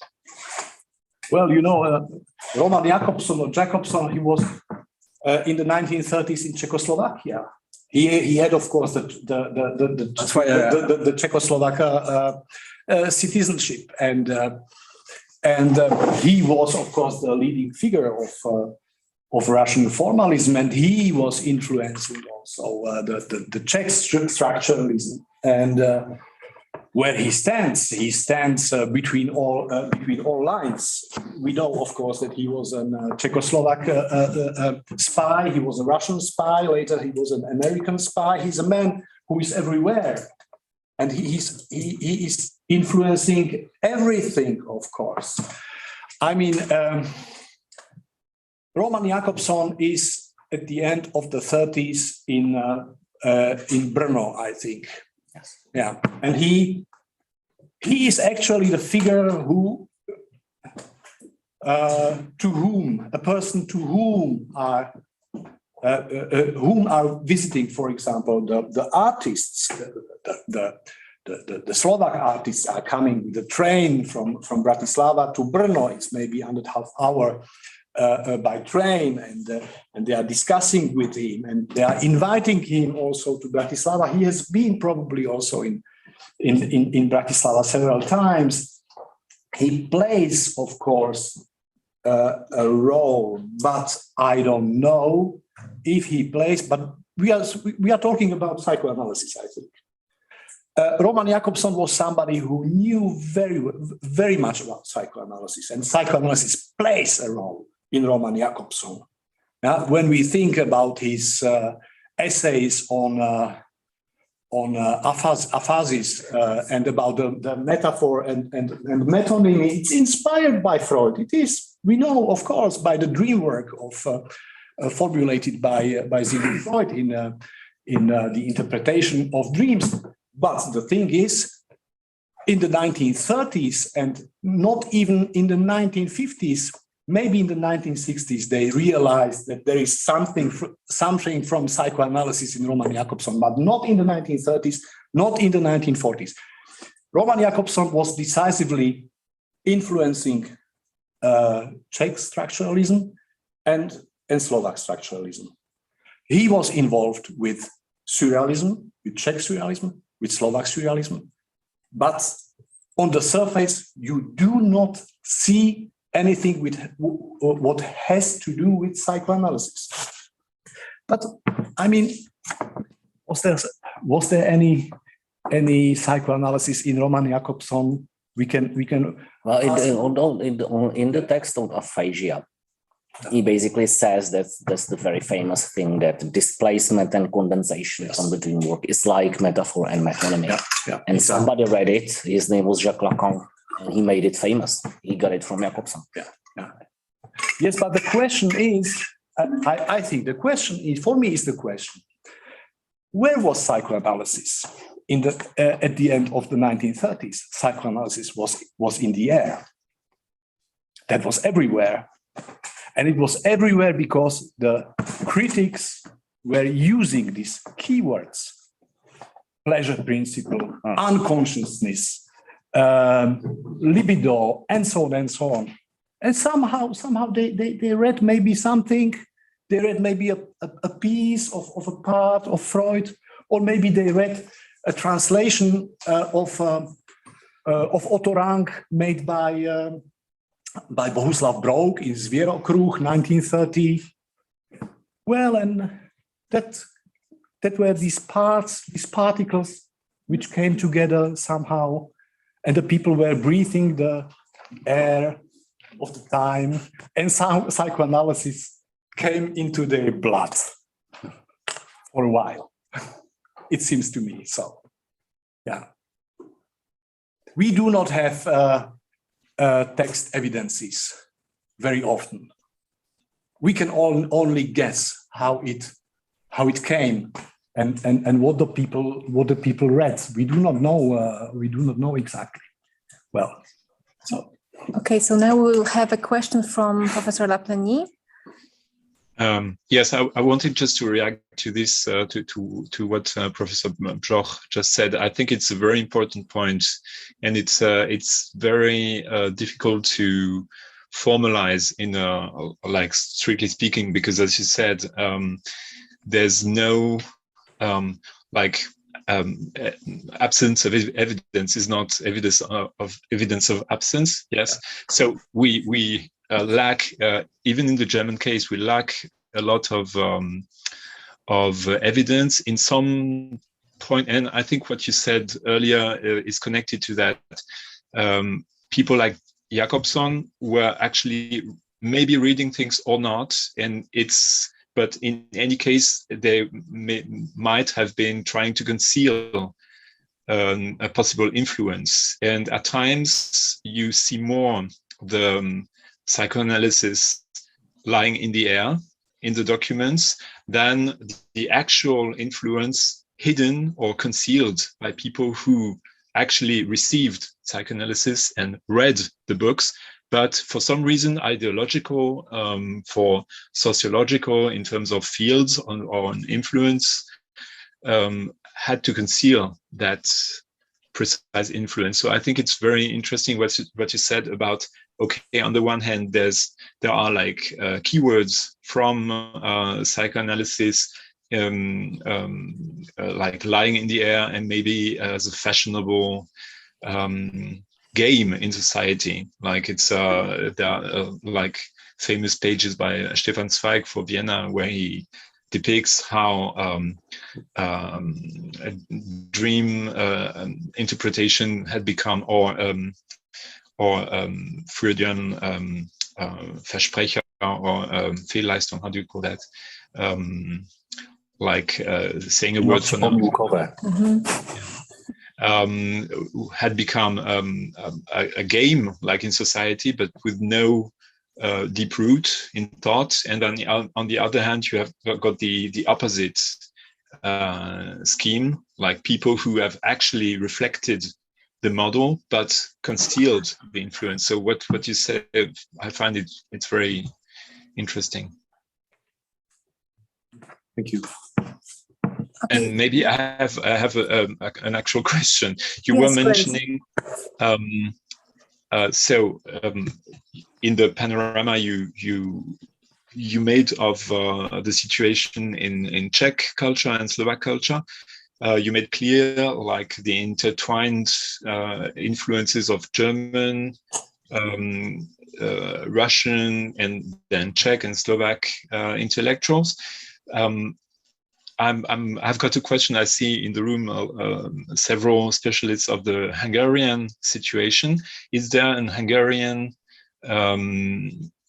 Well, you know, Roman Jacobson, he was in the 1930s in Czechoslovakia. He had, of course, the Czechoslovakia citizenship, and he was, of course, the leading figure of Russian formalism, and he was influencing also the Czech structuralism. And where he stands between all lines. We know, of course, that he was a Czechoslovak spy. He was a Russian spy. Later, he was an American spy. He's a man who is everywhere, and he is influencing everything. Of course, I mean, Roman Jakobson is at the end of the 30s in Brno, I think. Yes. Yeah, and he is actually the figure who to whom are visiting, for example, the artists, the Slovak artists are coming with the train from Bratislava to Brno. It's maybe 1.5 hours by train, and they are discussing with him, and they are inviting him also to Bratislava. He has been probably also in Bratislava several times. He plays, of course, a role, but I don't know if he plays. But we are talking about psychoanalysis, I think. Roman Jakobson was somebody who knew very much about psychoanalysis, and psychoanalysis plays a role in Roman Jakobson. When we think about his essays on aphasis and about the metaphor and metonymy, it's inspired by Freud. It is, we know, of course, by the dream work formulated by Sigmund Freud in the interpretation of dreams. But the thing is, in the 1930s and not even in the 1950s, maybe in the 1960s, they realized that there is something from psychoanalysis in Roman Jakobson, but not in the 1930s, not in the 1940s. Roman Jakobson was decisively influencing Czech structuralism and Slovak structuralism. He was involved with surrealism, with Czech surrealism, with Slovak surrealism, but on the surface, you do not see anything with what has to do with psychoanalysis. But I mean, was there any psychoanalysis in Roman Jakobson? We can. Well, in the text of aphasia, he basically says that that's the very famous thing, that displacement and condensation from the dream work is like metaphor and metonymy. And somebody read it. His name was Jacques Lacan, and he made it famous. He got it from Jakobson. Yes, but the question is, I think the question is, for me, is the question: where was psychoanalysis at the end of the 1930s? Psychoanalysis was in the air. That was everywhere. And it was everywhere because the critics were using these keywords: pleasure principle, unconsciousness, libido, and so on and so on. And somehow they read maybe something. They read maybe a piece of a part of Freud, or maybe they read a translation of Otto Rank made by Bohuslav Brouk in Zvěrokruh, 1930. Well, and that were these particles which came together somehow, and the people were breathing the air of the time, and some psychoanalysis came into their blood for a while. It seems to me so. Yeah. We do not have text evidences very often. We can only guess how it came and what the people read. We do not know exactly. Well, so. Okay, so now we'll have a question from Professor Laplénie. Yes, I wanted just to react to this, to what Professor Bzoch just said. I think it's a very important point, and it's very difficult to formalize in like strictly speaking, because as you said, there's no absence of evidence is not evidence of absence. Yes, so we lack, even in the German case, we lack a lot of evidence in some point. And I think what you said earlier is connected to that. People like Jakobson were actually maybe reading things or not, but in any case, they might have been trying to conceal a possible influence. And at times, you see more the psychoanalysis lying in the air in the documents than the actual influence hidden or concealed by people who actually received psychoanalysis and read the books, but for some reason, ideological, for sociological, in terms of fields or influence, had to conceal that precise influence. So I think it's very interesting what you said about, okay, on the one hand, there are like keywords from psychoanalysis, like lying in the air, and maybe as a fashionable game in society. Like there are like famous pages by Stefan Zweig for Vienna, where he depicts how a dream interpretation had become, or Freudian Versprecher or Fehlleistung, how do you call that? Saying a word for now. Had become a game, like in society, but with no deep root in thought. And on the other hand, you have got the opposite scheme, like people who have actually reflected the model but concealed the influence. So what you said, I find it's very interesting. Thank you. Okay. And maybe I have an actual question. You were mentioning in the panorama you made of the situation in Czech culture and Slovak culture. You made clear like the intertwined influences of German, Russian, and then Czech and Slovak intellectuals. I've got a question. I see in the room several specialists of the Hungarian situation. Is there an Hungarian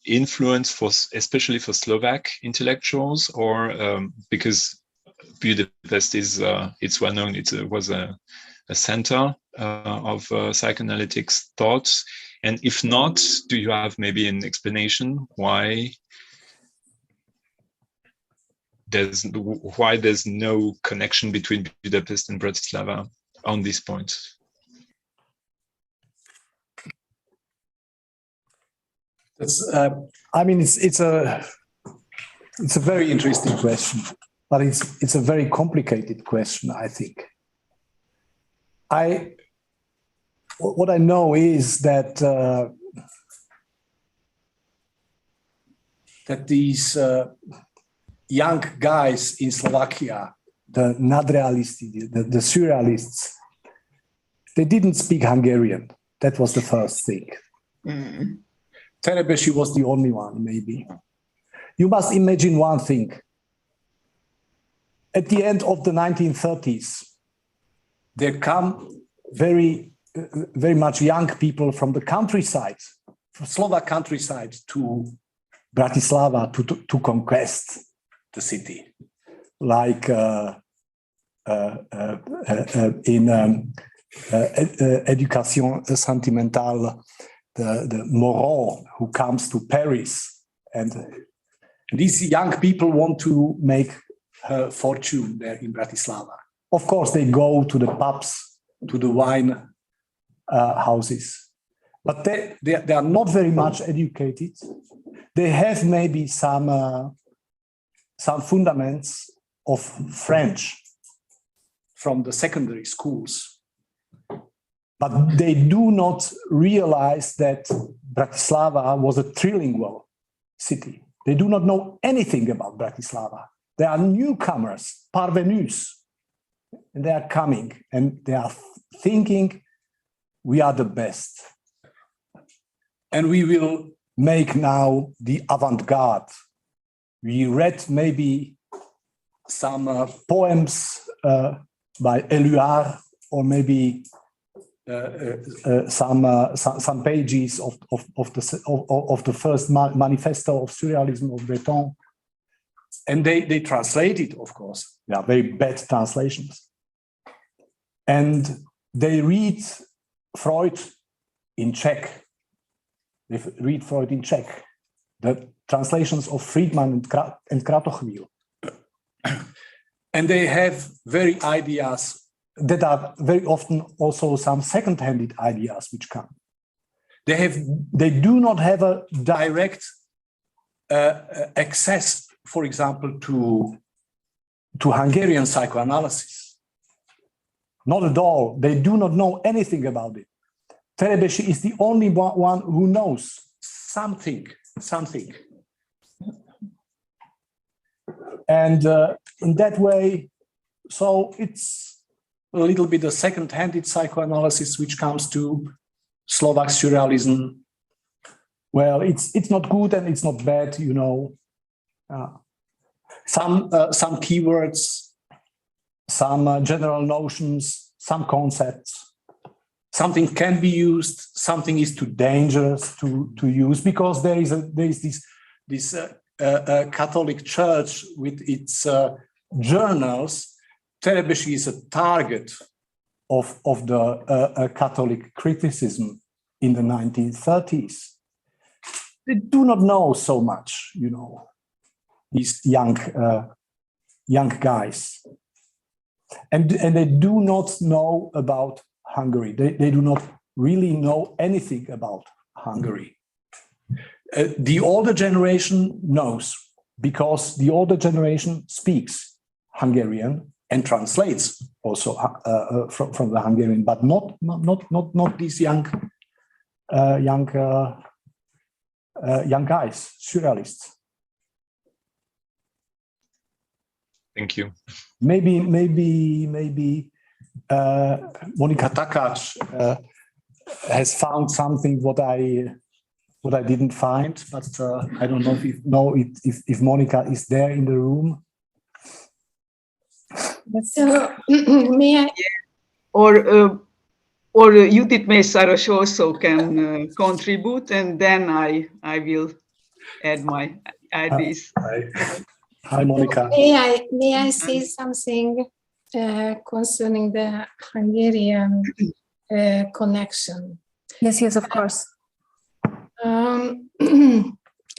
influence especially for Slovak intellectuals, or because Budapest is it's well known, it was a center of psychoanalytic thoughts, and if not, do you have maybe an explanation why there's no connection between Budapest and Bratislava on this point? I mean, it's a very interesting question, but it's a very complicated question, I think. What I know is that these young guys in Slovakia, the nadrealisti, the surrealists, they didn't speak Hungarian. That was the first thing. Mm-hmm. Terebeshi was the only one, maybe. You must imagine one thing. At the end of the 1930s, there come very much young people from the countryside, Slovak countryside to Bratislava to conquest the city, like in Education Sentimentale, the Moron who comes to Paris, and these young people want to make her fortune there in Bratislava. Of course, they go to the pubs, to the wine houses, but they are not very much educated. They have maybe some fundaments of French from the secondary schools, but they do not realize that Bratislava was a trilingual city. They do not know anything about Bratislava. They are newcomers, parvenus, and they are coming and they are thinking we are the best. And we will make now the avant-garde. We read maybe some poems by Éluard, or maybe some pages of the first manifesto of surrealism of Breton, and they translate it. Of course, they are very bad translations, and they read Freud in Czech. They read Freud in Czech, the translations of Friedman and Kratochvíl, and they have very ideas that are very often also some second-handed ideas which come. They do not have a direct access, for example, to Hungarian psychoanalysis. Not at all. They do not know anything about it. Terebeshi is the only one who knows something. And in that way, so it's a little bit a second-handed psychoanalysis which comes to Slovak Surrealism. Well, it's not good and it's not bad, you know. Some keywords, some general notions, some concepts. Something can be used, something is too dangerous to use, because there is this Catholic Church with its journals. Terebeshi is a target of the Catholic criticism in the 1930s. They do not know so much, you know, these young guys, and they do not know about Hungary. They do not really know anything about Hungary. The older generation knows, because the older generation speaks Hungarian and translates also from the Hungarian, but not these young guys, surrealists. Thank you. Maybe Monika Takács has found something what I didn't find, but I don't know if Monika is there in the room. So, may I? Or Judith Mészáros also can contribute, and then I will add my ideas. Hi, Monika. May I say something concerning the Hungarian connection? Yes, of course.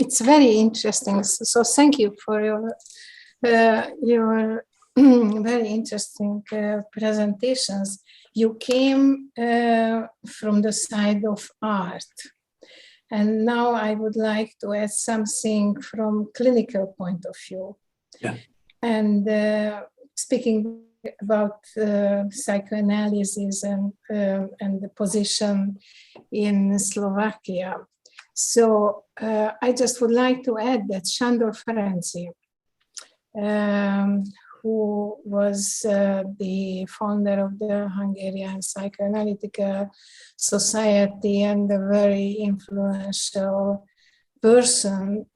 It's very interesting. So thank you for your very interesting presentations. You came from the side of art. And now I would like to add something from clinical point of view. Yeah. And speaking about psychoanalysis and the position in Slovakia. So I just would like to add that Sándor Ferenczy, who was the founder of the Hungarian Psychoanalytical Society and a very influential person,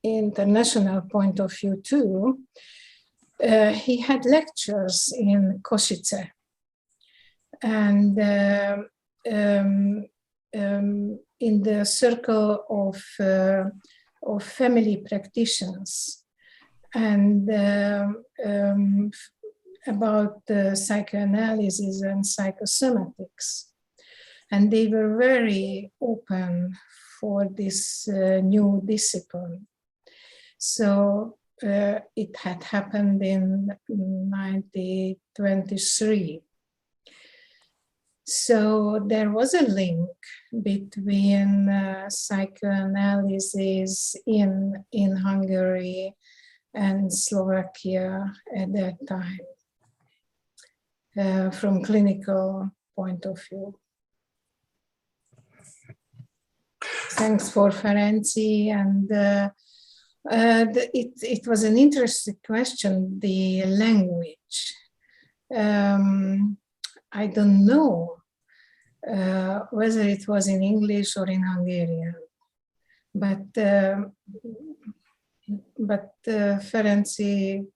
international point of view too, he had lectures in Košice. And in the circle of family practitioners, and about psychoanalysis and psychosomatics. And they were very open for this new discipline. So it had happened in 1923. So there was a link between psychoanalysis in Hungary and Slovakia at that time, from clinical point of view. Thanks for Ferenci, and it was an interesting question, the language. I don't know whether it was in English or in Hungarian, but Ferenci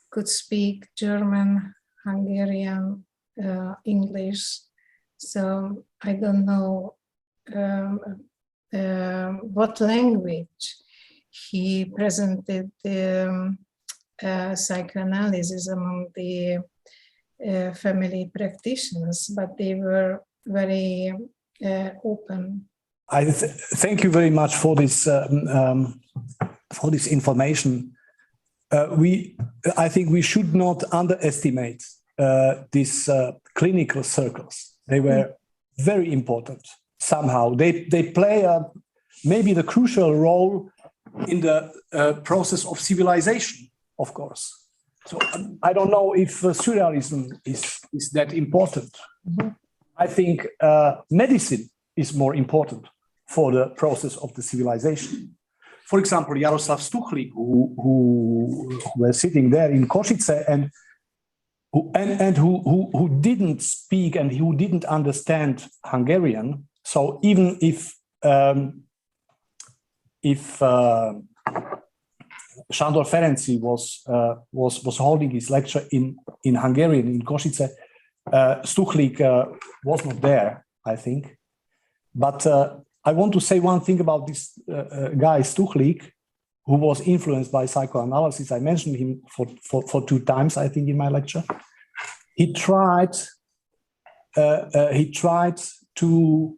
could speak German, Hungarian, English, so I don't know what language he presented psychoanalysis among the family practitioners, but they were very open. Thank you very much for this information. I think we should not underestimate these clinical circles. They were very important somehow. They play maybe the crucial role in the process of civilization, of course. So I don't know if surrealism is that important. Mm-hmm. I think medicine is more important for the process of the civilization. For example, Jaroslav Stuchlik, who were sitting there in Košice and who didn't speak and who didn't understand Hungarian. So even if Sándor Ferenci was holding his lecture in Hungarian in Košice, Stuchlik was not there, I think. But I want to say one thing about this guy Stuchlik, who was influenced by psychoanalysis. I mentioned him for 2 times, I think, in my lecture. He tried to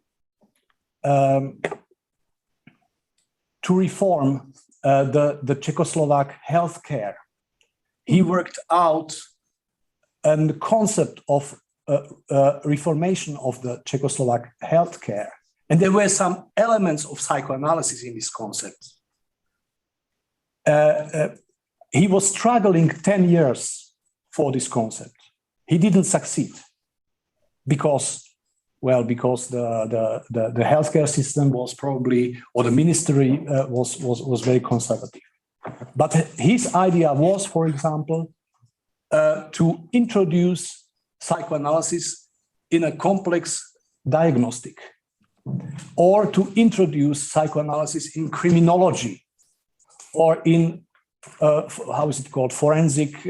reform the Czechoslovak healthcare. He worked out a concept of reformation of the Czechoslovak healthcare. And there were some elements of psychoanalysis in this concept. He was struggling 10 years for this concept. He didn't succeed because the healthcare system was probably, or the ministry was very conservative. But his idea was, for example, to introduce psychoanalysis in a complex diagnostic, or to introduce psychoanalysis in criminology, or in how is it called, forensic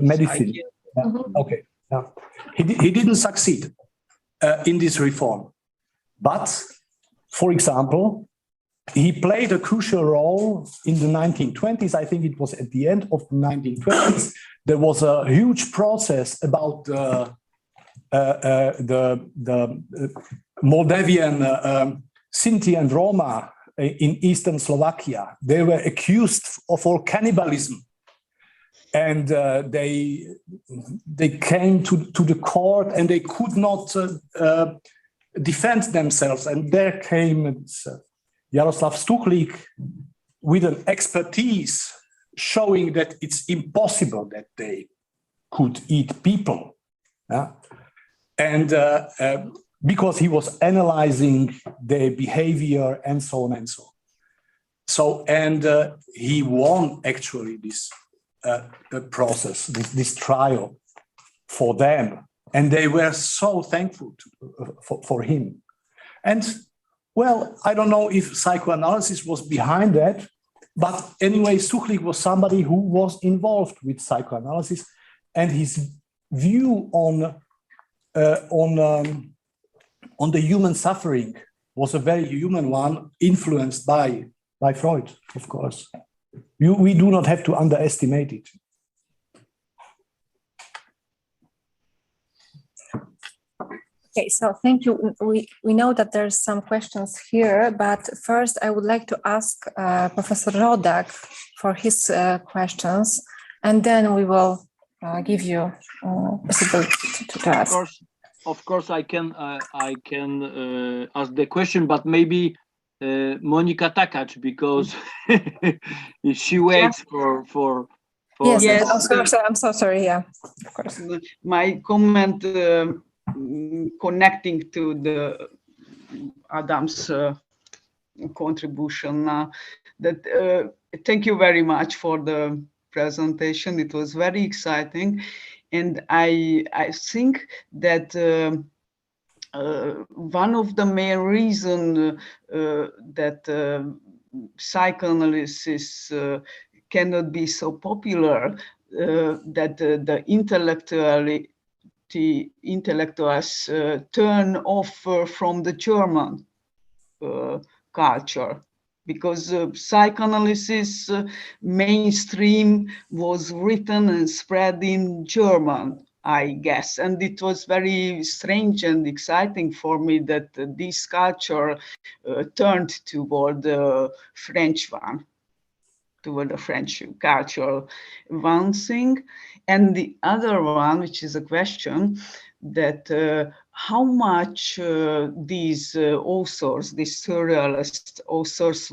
medicine. Yeah. Okay. Yeah. He didn't succeed in this reform, but, for example, he played a crucial role in the 1920s. I think it was at the end of the 1920s. There was a huge process about the Moldavian Sinti and Roma in eastern Slovakia. They were accused of all cannibalism. And they came to the court and they could not defend themselves. And there came Jaroslav Stuchlik with an expertise showing that it's impossible that they could eat people. Yeah? And because he was analyzing their behavior and so on and so on. So, and he won actually this process, this trial for them. And they were so thankful for him. And well, I don't know if psychoanalysis was behind that, but anyway, Stuchlik was somebody who was involved with psychoanalysis, and his view on on the human suffering was a very human one, influenced by Freud, of course. We do not have to underestimate it. Okay, so thank you. We know that there's some questions here, but first I would like to ask Professor Rodak for his questions, and then we will give you possibility to ask. Of course, I can ask the question, but maybe Monika Takac, because she waits for. Yes, Yes. I'm so sorry. Yeah, of course. My comment connecting to the Adam's contribution. That thank you very much for the presentation. It was very exciting, and I think that one of the main reasons that psychoanalysis cannot be so popular, that the intellectuals turn off from the German culture, because psychoanalysis mainstream was written and spread in German, I guess. And it was very strange and exciting for me that this culture turned toward the French one, toward the French cultural one thing. And the other one, which is a question, that how much these authors, these surrealist authors,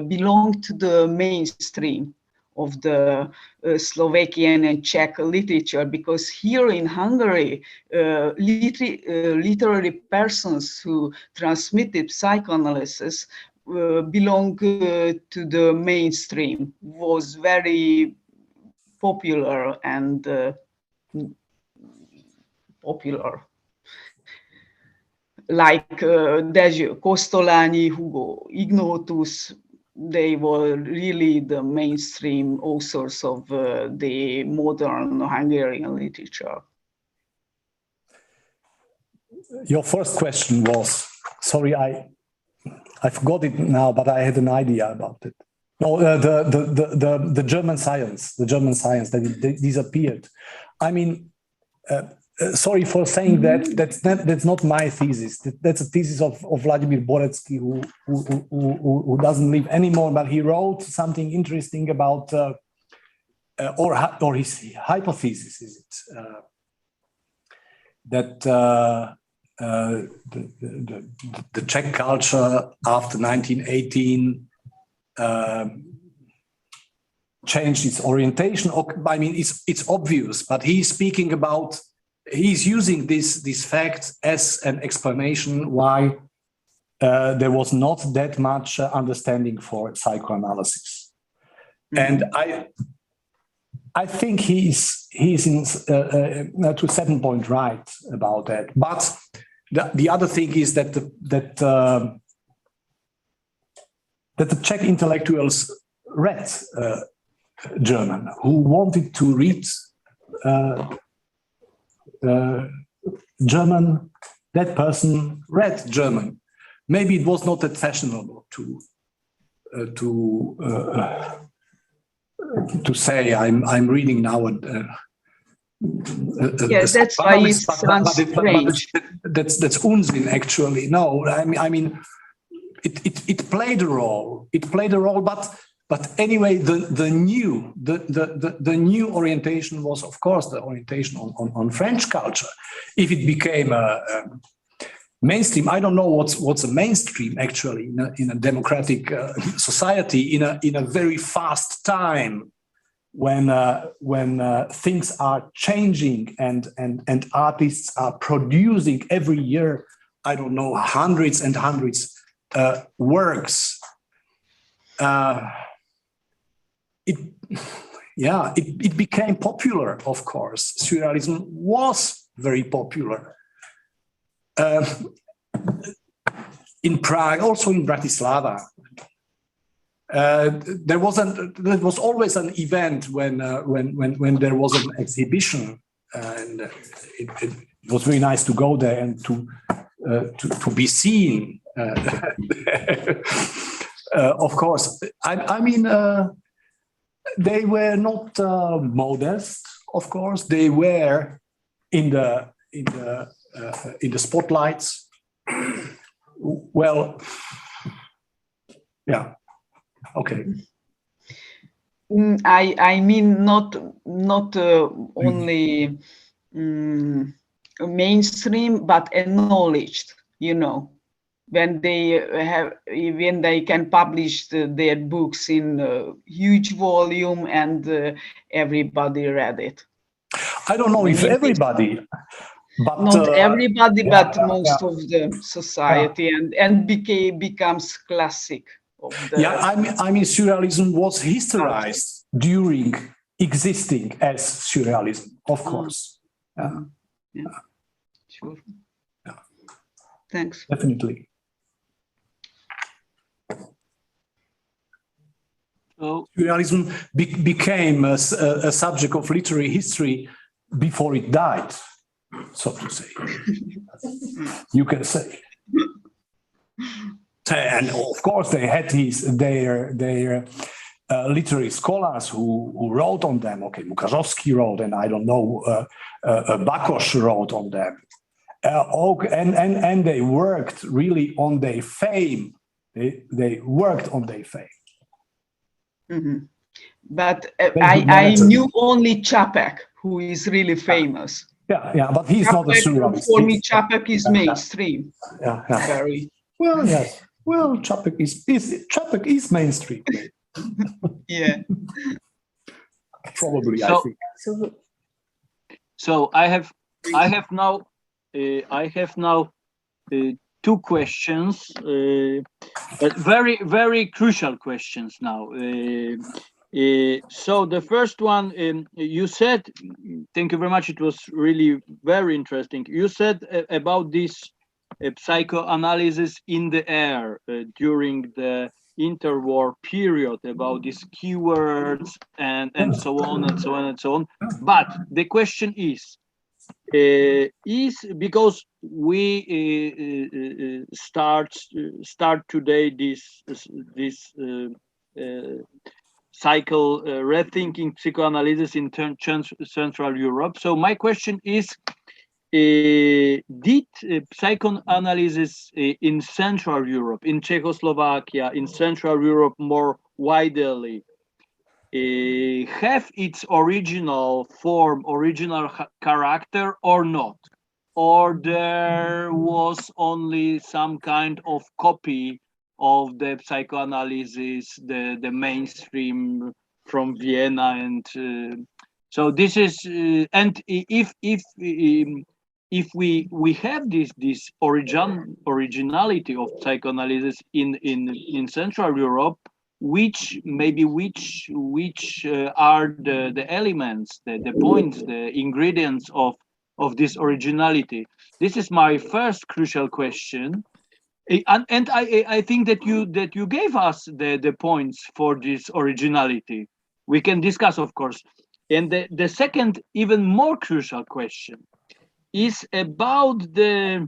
belong to the mainstream of the Slovakian and Czech literature, because here in Hungary, literary persons who transmitted psychoanalysis belong to the mainstream, was very popular and popular. Like Dezső Kosztolányi, Hugo Ignotus, they were really the mainstream authors of the modern Hungarian literature. Your first question was, sorry, I forgot it now, but I had an idea about it. No, the German science, that it disappeared. I mean, sorry for saying that. That's not my thesis. That's a thesis of Vladimir Borecky, who doesn't live anymore. But he wrote something interesting about, or his hypothesis is it that the Czech culture after 1918 changed its orientation. I mean, it's obvious, but he's speaking about. He's using this fact as an explanation why there was not that much understanding for psychoanalysis, and I think he's in, to a certain point right about that. But the other thing is that the Czech intellectuals read German, who wanted to read German. That person read German. Maybe it was not that fashionable to say I'm reading now. Yes, that's why it sounds strange. That's Unsinn, actually. No, I mean, it played a role. It played a role, but anyway, the new orientation was, of course, the orientation on French culture. If it became a mainstream, I don't know what's a mainstream actually in a democratic society in a very fast time when things are changing and artists are producing every year, I don't know, hundreds and hundreds works. It became popular, of course. Surrealism was very popular. In Prague, also in Bratislava, there was always an event when there was an exhibition, and it was very nice to go there and to be seen. Of course, I mean, they were not modest. Of course, they were in the spotlights. Well, yeah, okay. I mean not only mainstream, but acknowledged. You know, when they can publish their books in huge volume and everybody read it. I don't know if everybody, but not everybody, but most of the society, yeah. and becomes classic. Yeah, I mean, surrealism was historized during existing as surrealism, of course. Yeah. Sure. Yeah. Thanks. Definitely. So surrealism became a subject of literary history before it died, so to say. You can say. And of course, they had their literary scholars who wrote on them. Okay, Łukaszowski wrote, and I don't know, Bakos wrote on them. And they worked really on their fame. They worked on their fame. Mm-hmm. But I knew only Čapek, who is really famous. Yeah, but he's not a surrealist. For me, Čapek is mainstream. Yeah. Very. Well, yes. Well, Čapek is mainstream. Yeah. Probably, so, I think. So I have now two questions, but very crucial questions now. So the first one, you said, thank you very much. It was really very interesting. You said about this psychoanalysis in the air during the interwar period, about these keywords and so on and so on and so on. But the question is because we start today this cycle, rethinking psychoanalysis in Central Europe. So my question is, did psychoanalysis in Central Europe, in Czechoslovakia, in Central Europe more widely, have its original form, original character or not? Or there was only some kind of copy of the psychoanalysis, the mainstream from Vienna, and so this is and if we have this originality of psychoanalysis in Central Europe, which are the elements, the points, the ingredients of this originality? This is my first crucial question. And I think that you gave us the points for this originality. We can discuss, of course. And the second, even more crucial question is about the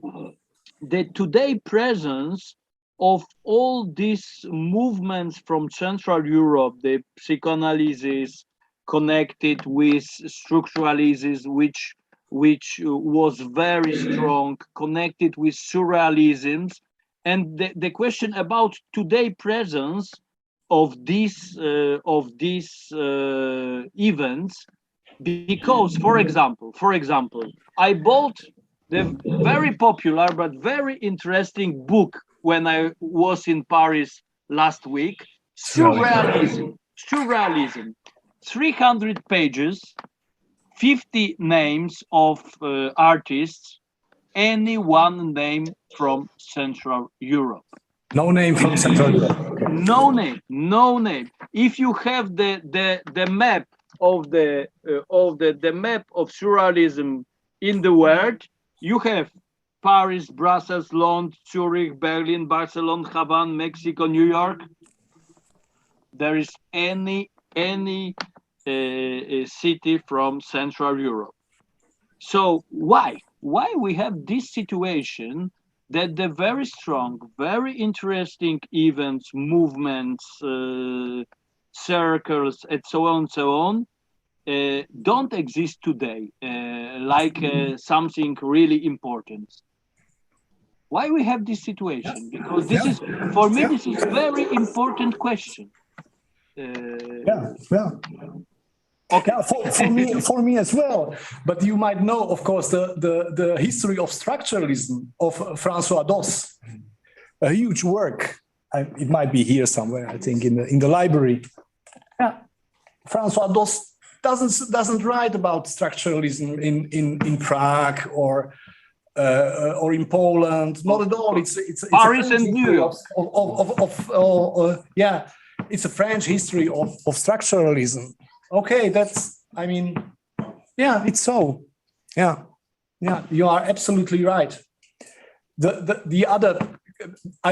today presence of all these movements from Central Europe, the psychoanalysis connected with structuralism, which was very strong, connected with surrealisms. And the question about today presence of these events, because, for example, I bought the very popular but very interesting book when I was in Paris last week, Surrealism, 300 pages, 50 names of artists, any one name from Central Europe. No name from Central Europe. Okay. No name. If you have the map of the map of surrealism in the world, you have Paris, Brussels, London, Zurich, Berlin, Barcelona, Havana, Mexico, New York. There is any city from Central Europe. So why we have this situation that the very strong, very interesting events, movements, circles, and so on, don't exist today, like something really important. Why we have this situation? Because this is, for me, this is very important question. Okay. Yeah, for me as well. But you might know, of course, the history of structuralism of François Dos, a huge work. It might be here somewhere, I think, in the library. Yeah. François Dos doesn't write about structuralism in Prague or in Poland. Not at all. It's Paris and New York. Yeah, it's a French history of structuralism. Okay, it's so. Yeah, you are absolutely right. The other,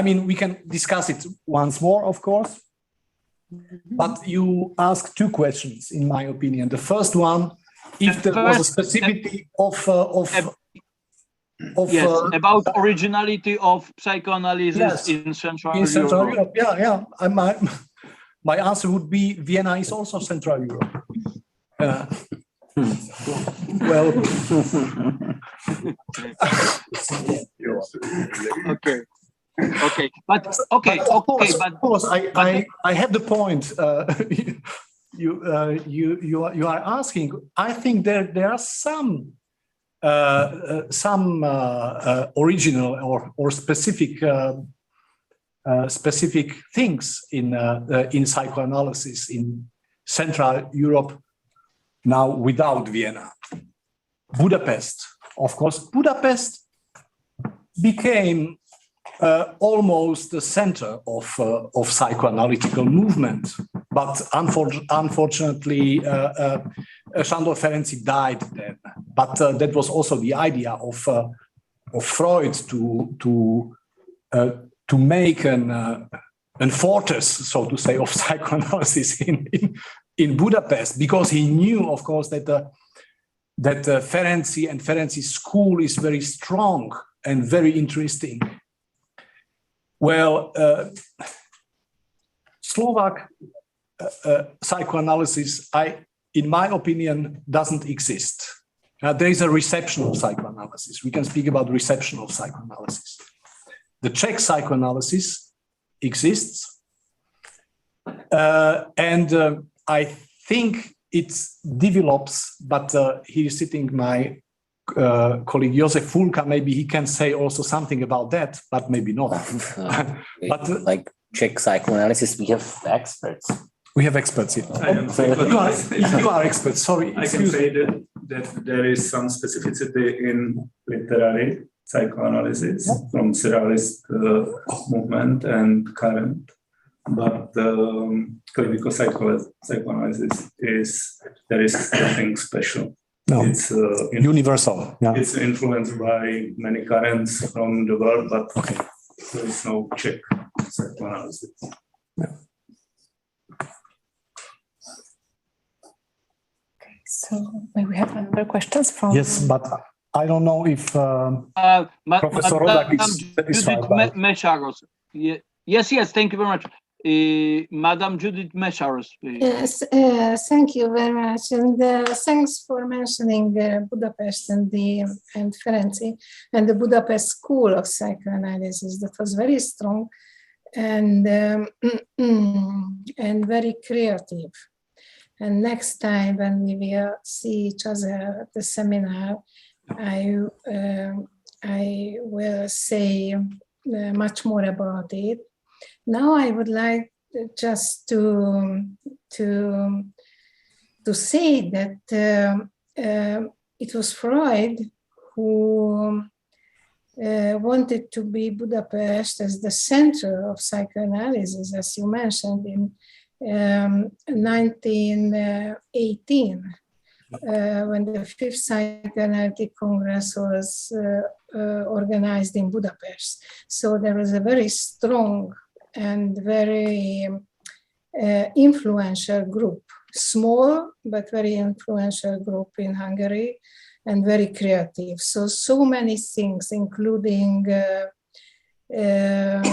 we can discuss it once more, of course. But you asked two questions, in my opinion. The first one, if there was a specificity about originality of psychoanalysis in Central Europe. Yeah. My answer would be Vienna is also Central Europe. Well, of course, I have the point. You are asking. I think there are some original or specific things in psychoanalysis in Central Europe now without Vienna. Budapest, of course, Budapest became almost the center of psychoanalytical movement, but unfortunately, Sándor Ferenczi died then. But that was also the idea of Freud to make an fortress, so to say, of psychoanalysis in Budapest, because he knew, of course, that Ferenczi and Ferenczi's school is very strong and very interesting. Well, Slovak psychoanalysis, in my opinion, doesn't exist. There is a reception of psychoanalysis. We can speak about reception of psychoanalysis. The Czech psychoanalysis exists, and I think it develops, but here is sitting my colleague Josef Fulka, maybe he can say also something about that, but maybe not. But like Czech psychoanalysis, we have experts. We have experts here. You are experts, sorry. I can say that there is some specificity in literary psychoanalysis from Surrealist movement and current, but clinical psychoanalysis there is nothing special. No, it's universal. Yeah. It's influenced by many currents from the world, but there is no Czech psychoanalysis. Yeah. So maybe we have another questions from. Yes, but I don't know if Professor Rodak is satisfied by. Yes, thank you very much. Madam Judith Mesharos, please. Yes, thank you very much, and thanks for mentioning Budapest and Ferenczi and the Budapest School of Psychoanalysis. That was very strong and very creative. And next time when we will see each other at the seminar, I will say much more about it. Now I would like just to say that it was Freud who wanted to be Budapest as the center of psychoanalysis, as you mentioned, in 1918, when the Fifth Psychoanalytic Congress was organized in Budapest. So there was a very strong and very influential group, small but very influential group in Hungary, and very creative. So many things, including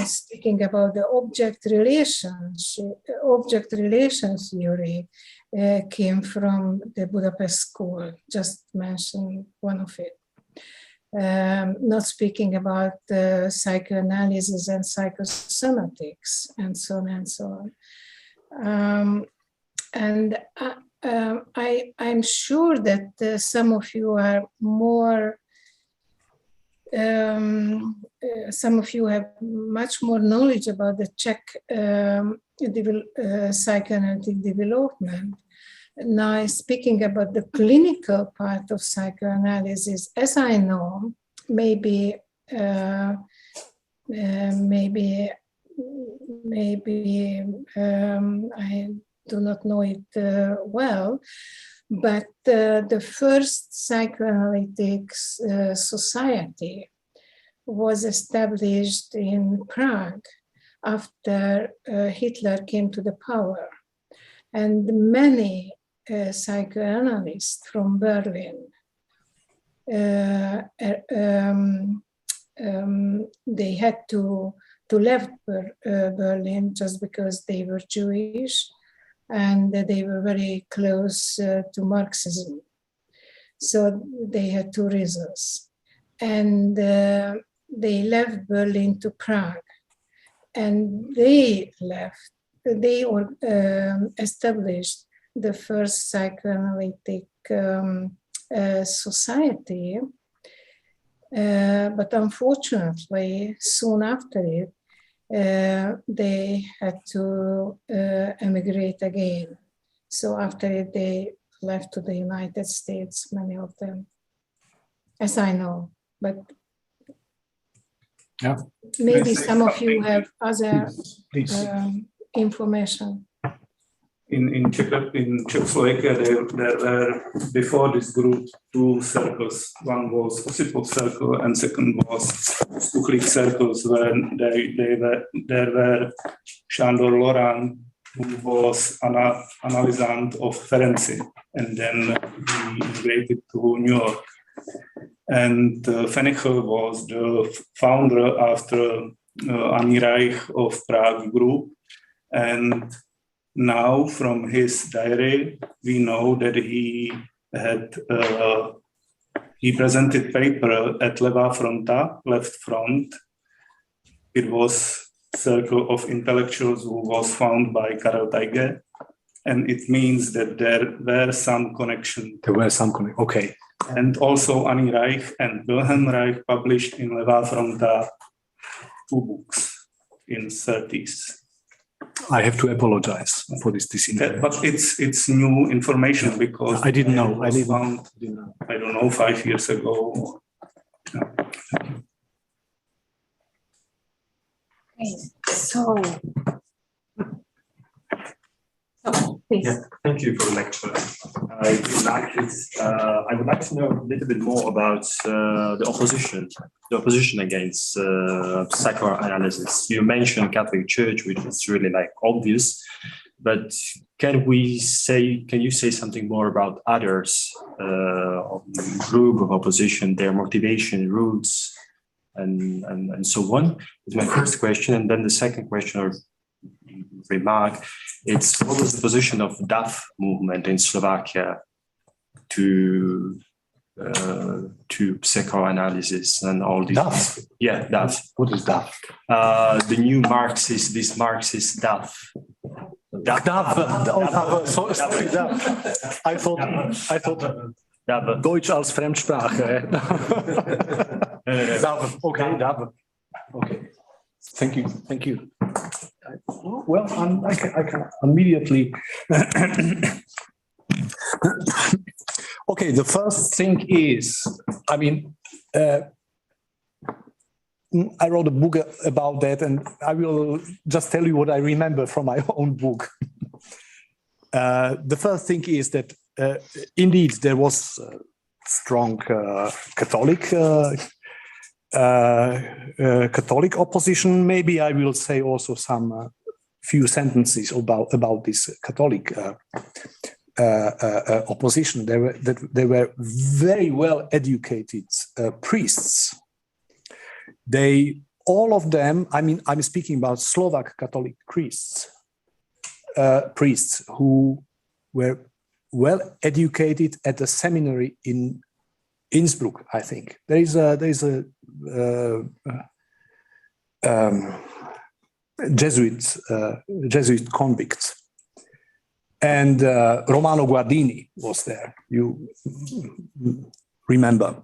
speaking about the object relation theory came from the Budapest School, just mention one of it. Not speaking about psychoanalysis and psychosomatics and so on and so on. I'm sure that some of you are more, some of you have much more knowledge about the Czech psychoanalytic development. Now, speaking about the clinical part of psychoanalysis, as I know, maybe I do not know it well, but the first psychoanalytic society was established in Prague after Hitler came to the power. And many psychoanalysts from Berlin, they had to leave Berlin just because they were Jewish and they were very close to Marxism. So they had two reasons. And they left Berlin to Prague. And they established the first psychoanalytic society. But unfortunately, soon after it, they had to emigrate again. So after it, they left to the United States, many of them, as I know. But yeah, maybe some of you have other information. In Czechoslovakia, there were, before this group, two circles. One was Osipov circle and second was Stuchlik circles, where there were Sándor Loran, who was analysant of Ferenczi, and then he immigrated to New York. And Fenichel was the founder after Ani Reich of Prague group. And now from his diary, we know that he had, he presented paper at Leva Fronta, left front. It was circle of intellectuals who was founded by Karel Teige. And it means that there were some connection. There were some connection, okay. And also Ani Reich and Wilhelm Reich published in Leva Fronta 2 books in 30s. I have to apologize for this disinformation. But it's new information because I didn't know. I didn't found, I don't know, 5 years ago. Yeah. Okay, so please. Yeah, thank you for the lecture. I would like to know a little bit more about the opposition against psychoanalysis. You mentioned Catholic Church, which is really like obvious, but can you say something more about others, group of opposition, their motivation, roots, and so on? Is my first question, and then the second question or remark, it's what was the position of DAF movement in Slovakia to psychoanalysis and all these. DAF? Yeah, DAF. What is DAF? The new Marxist, this Marxist DAF. Sorry, DAF. I thought Deutsch als Fremdsprache. DAF. Okay, DAF. Okay. Thank you. Well, I can immediately. Okay, the first thing is, I mean, I wrote a book about that, and I will just tell you what I remember from my own book. The first thing is that indeed there was strong Catholic opposition. Maybe I will say also some few sentences about this Catholic opposition. There were very well educated priests. They all of them, I mean, I'm speaking about Slovak Catholic priests who were well educated at the seminary in Innsbruck, I think. There is a Jesuit convict, and Romano Guardini was there. You remember?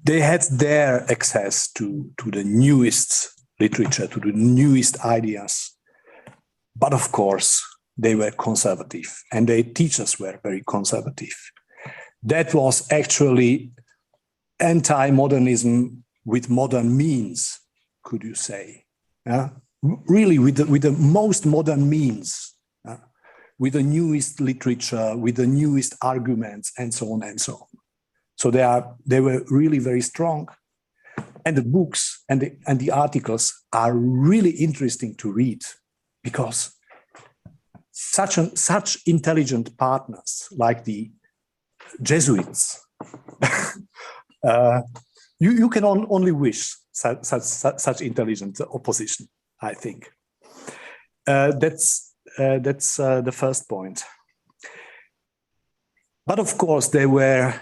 They had their access to the newest literature, to the newest ideas, but of course they were conservative, and their teachers were very conservative. That was actually anti-modernism with modern means, could you say? Really, with the most modern means, with the newest literature, with the newest arguments, and so on and so on. So they were really very strong, and the books and the articles are really interesting to read, because such intelligent partners like the Jesuits, you can only wish such intelligent opposition, I think. That's the first point. But of course, there were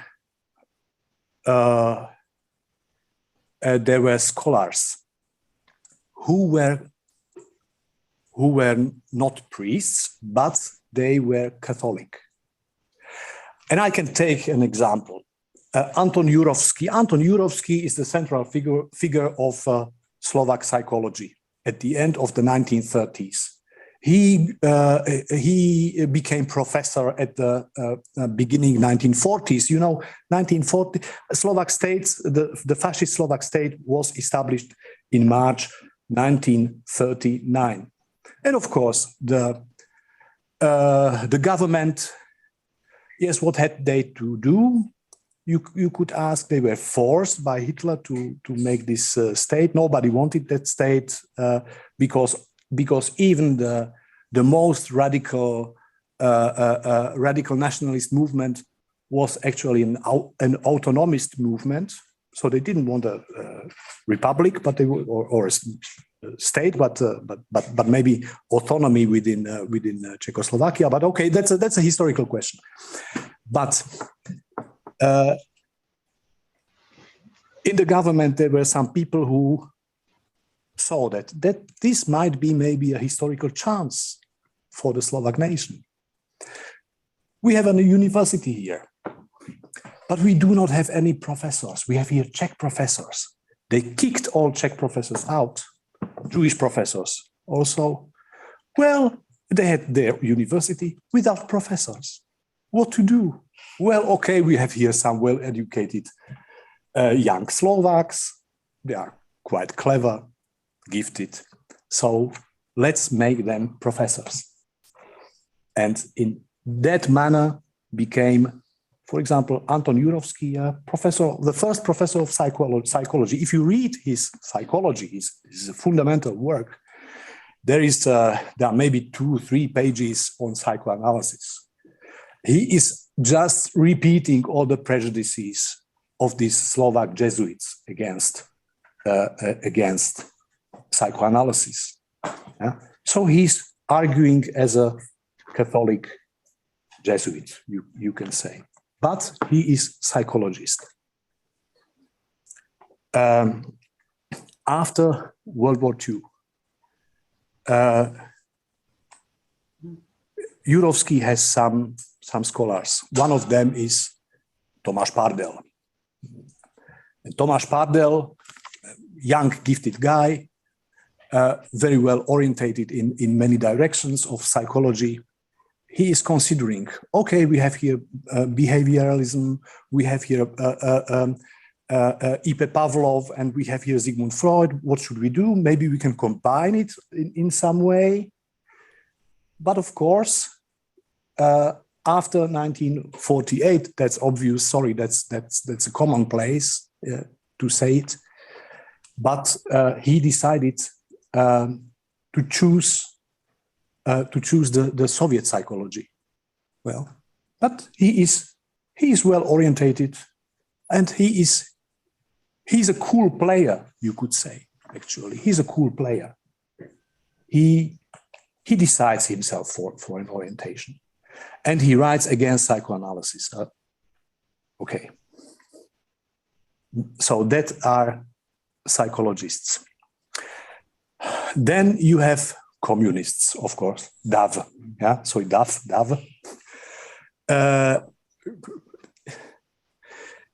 scholars who were not priests, but they were Catholic. And I can take an example. Anton Eur'ORBEM. Anton Eur'ORBEM is the central figure of Slovak psychology at the end of the 1930s. He became professor at the beginning 1940s. You know, 1940 Slovak states, the fascist Slovak state was established in March 1939, and of course the government. Yes, what had they to do? You could ask. They were forced by Hitler to make this state. Nobody wanted that state because even the most radical nationalist movement was actually an autonomist movement. So they didn't want a republic, but they or a state, but maybe autonomy within Czechoslovakia. But okay, that's a historical question. But in the government, there were some people who saw that this might be maybe a historical chance for the Slovak nation. We have a university here, but we do not have any professors. We have here Czech professors. They kicked all Czech professors out. Jewish professors also. Well, they had their university without professors. What to do? Well, okay, we have here some well-educated young Slovaks. They are quite clever, gifted. So let's make them professors. And in that manner became, for example, Anton Eur'ORBEM, the first professor of psychology. If you read his psychology, his fundamental work, there are maybe 2-3 pages on psychoanalysis. He is just repeating all the prejudices of these Slovak Jesuits against psychoanalysis. Yeah? So he's arguing as a Catholic Jesuit, you can say. But he is psychologist. After World War II, Eur'ORBEM has some scholars. One of them is Tomáš Pardel. And Tomáš Pardel, young, gifted guy, very well orientated in many directions of psychology. He is considering, okay, we have here behavioralism, we have here I.P. Pavlov, and we have here Sigmund Freud. What should we do? Maybe we can combine it in some way. But of course, after 1948, that's obvious. Sorry, that's a commonplace to say it. But he decided to choose the Soviet psychology. Well, but he is well orientated, and he is He's a cool player, you could say, actually. He's a cool player. He decides himself for an orientation. And he writes against psychoanalysis. Okay. So that are psychologists. Then you have communists, of course, DAV. Yeah, so DAV.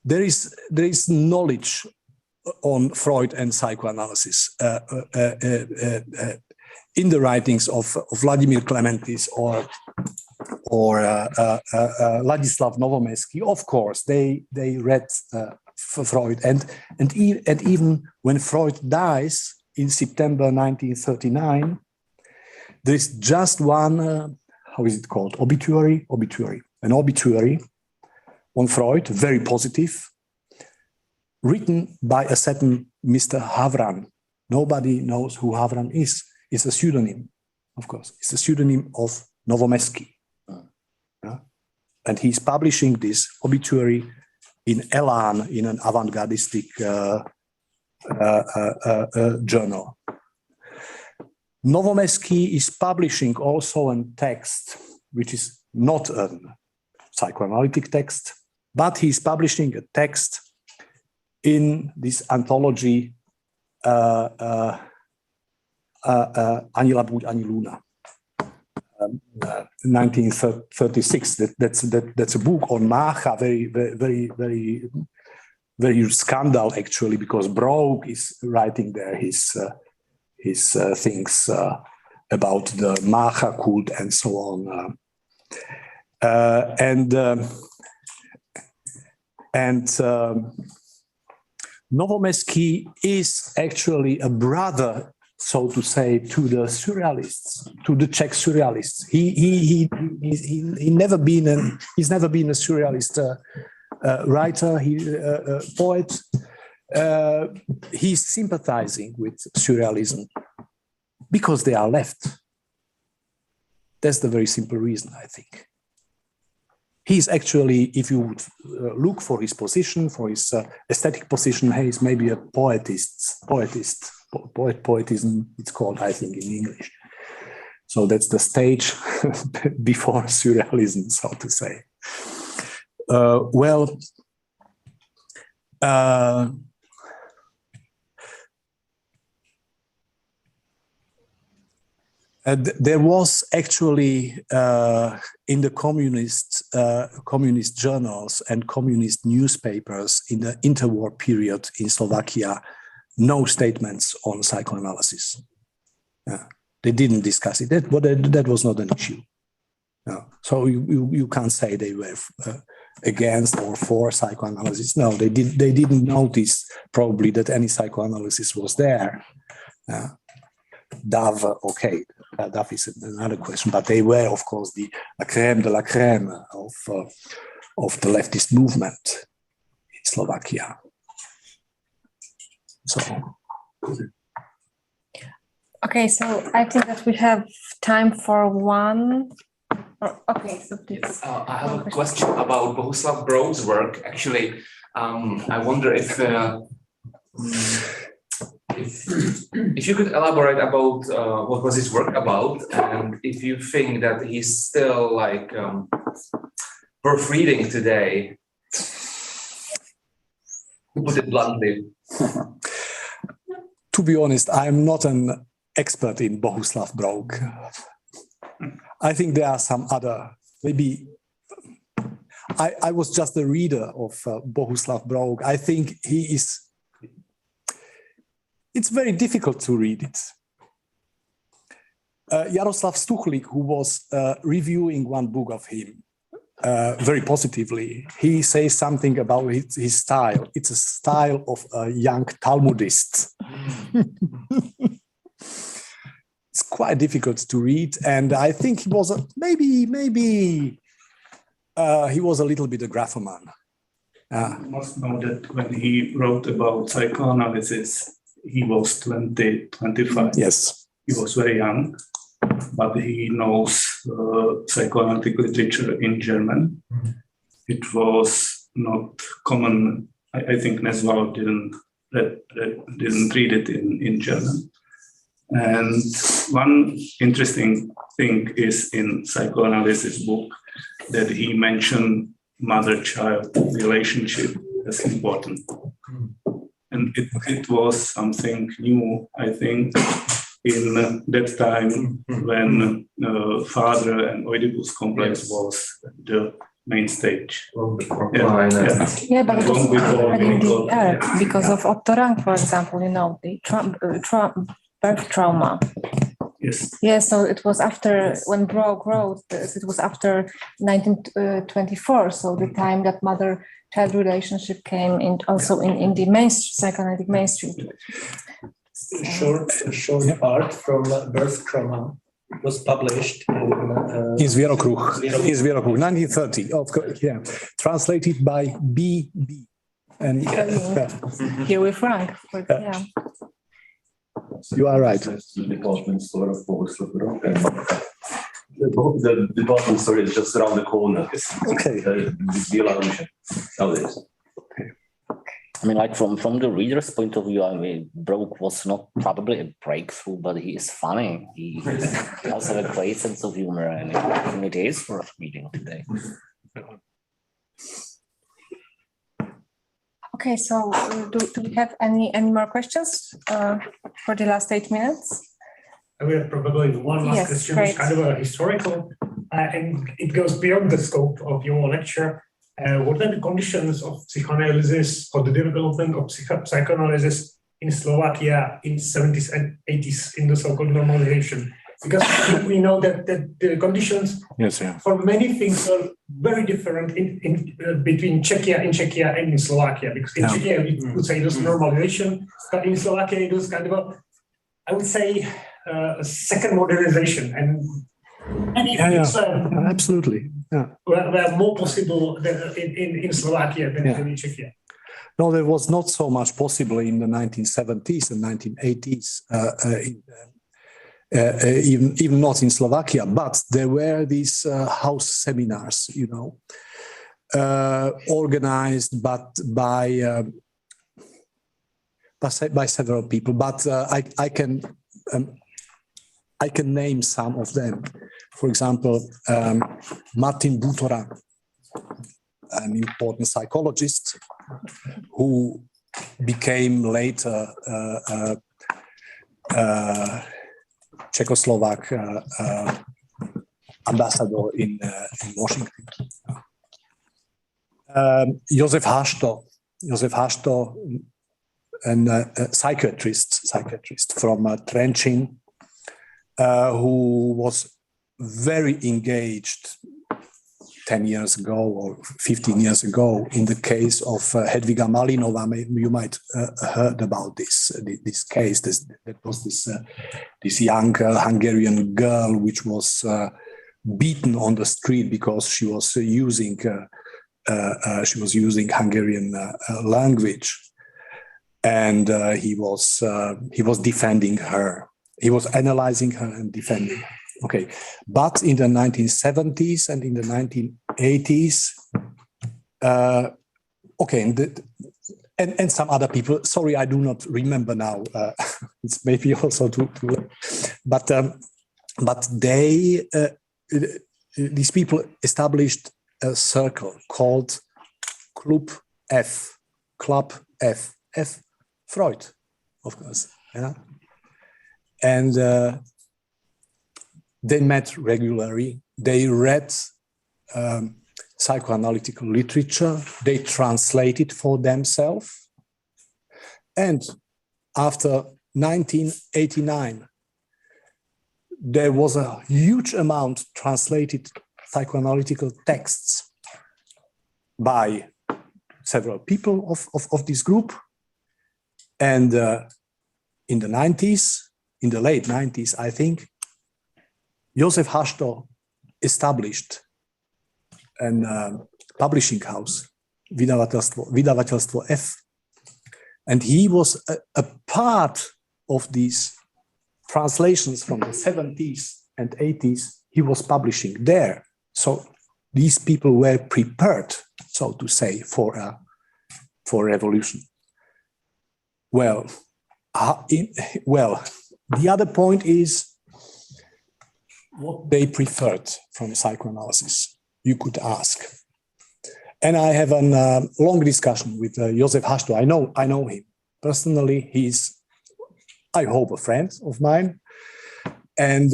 There is knowledge on Freud and psychoanalysis in the writings of Vladimir Klementis or Ladislav Novomesky. Of course, they read Freud, and even when Freud dies in September 1939, there is just one how is it called, obituary, an obituary on Freud, very positive, written by a certain Mr. Havran. Nobody knows who Havran is. It's a pseudonym, of course. It's a pseudonym of Novomesky. And he's publishing this obituary in Elan, in an avant-gardistic journal. Novomesky is publishing also a text, which is not a psychoanalytic text, but he's publishing a text in this anthology, Ani Buď, Ani Luna, 1936. That's a book on Mácha, very scandal actually, because Bzoch is writing there his things about the Mácha cult and so on, Novomesky is actually a brother, so to say, to the surrealists, to the Czech surrealists. He's never been a surrealist writer, poet. He's sympathizing with surrealism because they are left. That's the very simple reason, I think. He's actually, if you would look for his position, for his aesthetic position, he's maybe a poetism, it's called, I think, in English. So that's the stage before surrealism, so to say. There was actually in the communist journals and communist newspapers in the interwar period in Slovakia, no statements on psychoanalysis. They didn't discuss it. That was not an issue. So you can't say they were against or for psychoanalysis. No, they didn't notice probably that any psychoanalysis was there. DAV, okay, DAV is another question, but they were, of course, the crème de la crème of the leftist movement in Slovakia. So. Okay, so I think that we have time for one. Okay, so please. I have a question about Bohuslav Broud's work. Actually, I wonder if you could elaborate about what was his work about, and if you think that he's still like worth reading today, to put it bluntly. To be honest, I'm not an expert in Bohuslav Broud. I think there are some other, maybe I was just a reader of Bohuslav Broud. I think he is. It's very difficult to read it. Jaroslav Stuchlik, who was reviewing one book of him very positively, he says something about his style. It's a style of a young Talmudist. It's quite difficult to read, and I think he was maybe he was a little bit a graphoman. You must know that when he wrote about psychoanalysis, he was 25. Yes. He was very young, but he knows psychoanalytic literature in German. It was not common. I think Nesval didn't didn't read it in German. And one interesting thing is in Psychoanalysis book that he mentioned mother-child relationship as important. And it was something new, I think, in that time when father and Oedipus complex was the main stage. Yeah, but it was already in the air because of Otto Rank, for example, you know, the birth trauma. Yes. Yeah, so it was after, when Bzoch wrote this, it was after 1924, so the time that mother-child relationship came in also in the psychoanalytic mainstream. A short part from birth trauma was published in Zvěrokruh, 1930. Of course, yeah, translated by B.B. And here with Frank, yeah. You are right. The department store of the department store is just around the corner. Okay. I mean, like from the reader's point of view, I mean, Bzoch was not probably a breakthrough, but he is funny. He does have a great sense of humor, and it is worth reading today. Okay, so do we have any more questions for the last 8 minutes? We have probably one last question, which is kind of a historical, and it goes beyond the scope of your lecture. What are the conditions of psychoanalysis or the development of psychoanalysis in Slovakia in 70s and 80s in the so-called normalization? Because we know that the conditions for many things are very different in between Czechia and in Slovakia. Because in Czechia we would say there's normalization, but in Slovakia it was kind of a, I would say, a second modernization, and it's absolutely. Yeah. Were more possible in Slovakia than in Czechia. No, there was not so much possible in the 1970s and 1980s, even not in Slovakia, but there were these house seminars, you know, organized by several people, but I can name some of them. For example, Martin Butora, an important psychologist who became later Czechoslovak ambassador in Washington. Josef Hašto, a psychiatrist from Trenčín, who was very engaged 10 years ago or 15 years ago in the case of Hedviga Malinova. You might heard about this case. That was this young Hungarian girl which was beaten on the street because she was using Hungarian language, and he was defending her. He was analyzing her and defending her. Okay, but in the 1970s and in the 1980s, and some other people. Sorry, I do not remember now. It's maybe also too late. But these people established a circle called Club F. Freud, of course. Yeah, and they met regularly. They read psychoanalytical literature. They translated for themselves. And after 1989, there was a huge amount translated psychoanalytical texts by several people of this group. And in the 90s, in the late 90s, I think, Josef Hašto established a publishing house, Vydavatelstvo F. And he was a part of these translations from the 70s and 80s. He was publishing there. So these people were prepared, so to say, for a revolution. Well, the other point is what they preferred from psychoanalysis. You could ask. And I have a long discussion with Josef Hasto. I know him personally. He's, I hope, a friend of mine. And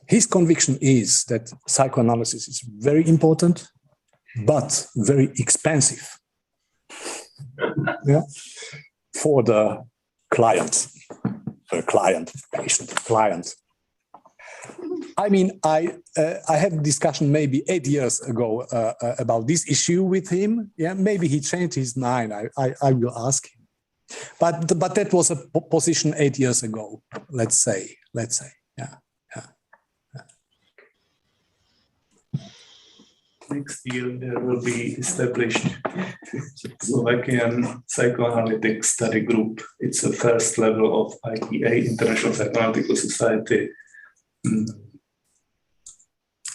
his conviction is that psychoanalysis is very important, but very expensive. Yeah, for the client, patient. I mean, I had a discussion maybe 8 years ago about this issue with him. Yeah, maybe he changed his mind. I will ask him. But that was a position 8 years ago. Let's say. Yeah. Next year there will be established Slovakian Psychoanalytic Study Group. It's the first level of IPA, International Psychoanalytical Society,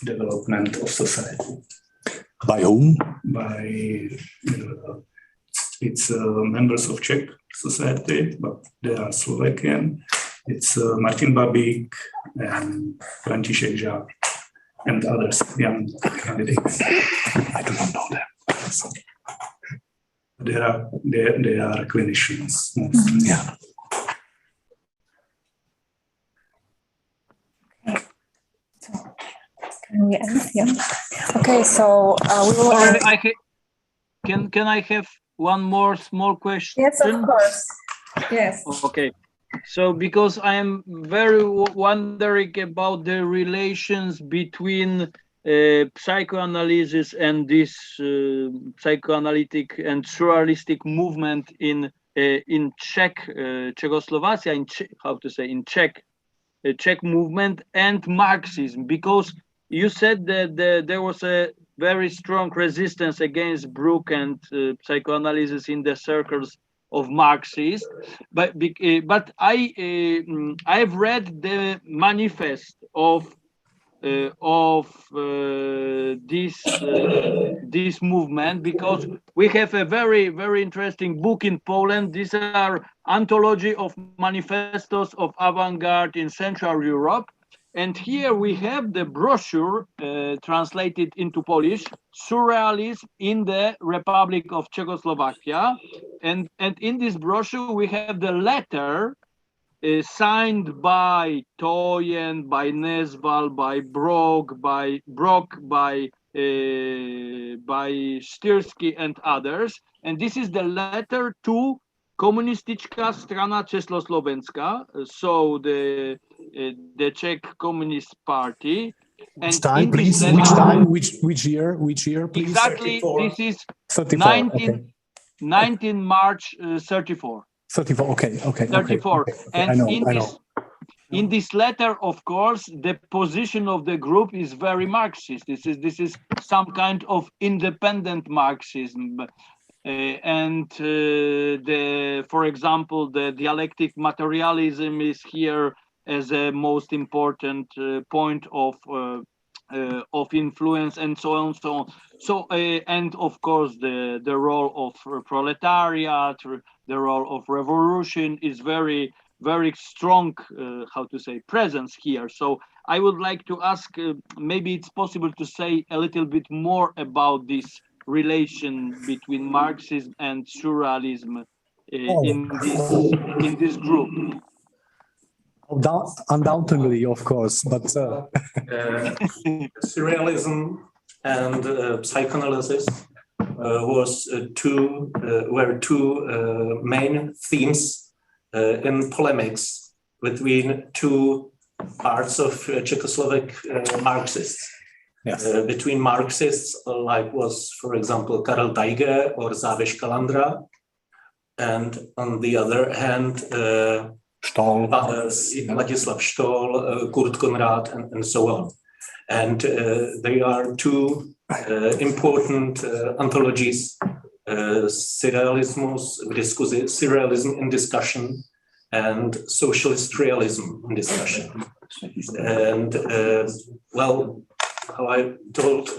development of society. By whom? By it's members of Czech society, but they are Slovakian. It's Martin Babík and František Žák and others, young candidates. I do not know them. They are clinicians mostly. Yeah. Can we end here? Okay, so we will. Can I have one more small question? Yes, of course. Yes. Okay. So, because I am very wondering about the relations between psychoanalysis and this psychoanalytic and surrealistic movement in Czech, Czechoslovakia, in Czech movement and Marxism, because you said that there was a very strong resistance against Brooke and psychoanalysis in the circles of Marxists, but I've read the manifest of this movement, because we have a very interesting book in Poland. These are Anthology of Manifestos of Avant-Garde in Central Europe. And here we have the brochure translated into Polish, Surrealism in the Republic of Czechoslovakia. And in this brochure, we have the letter signed by Toyen, by Nesval, by Brock, by Styrsky and others. And this is the letter to Komunistická strana Československa, so the Czech Communist Party. And which time, please? Which year, please? Exactly, 34. This is 19 March 34. 34, okay. 34. Okay. And I know. In this letter, of course, the position of the group is very Marxist. This is some kind of independent Marxism. For example, the dialectic materialism is here as a most important point of influence, and so on. So and of course the role of proletariat, the role of revolution is very strong. Presence here. So I would like to ask, maybe it's possible to say a little bit more about this relation between Marxism and Surrealism in this group. Undoubtedly, of course, but Surrealism and psychoanalysis were two main themes in polemics between two parts of Czechoslovak Marxists. Yes. Between Marxists, like was, for example, Karel Tajge or Záviš Kalandra, and on the other hand, Ladislav Stoll, Kurt Konrad, and so on. And they are two important anthologies, Surrealism in Discussion and Socialist Realism in Discussion. And how I told,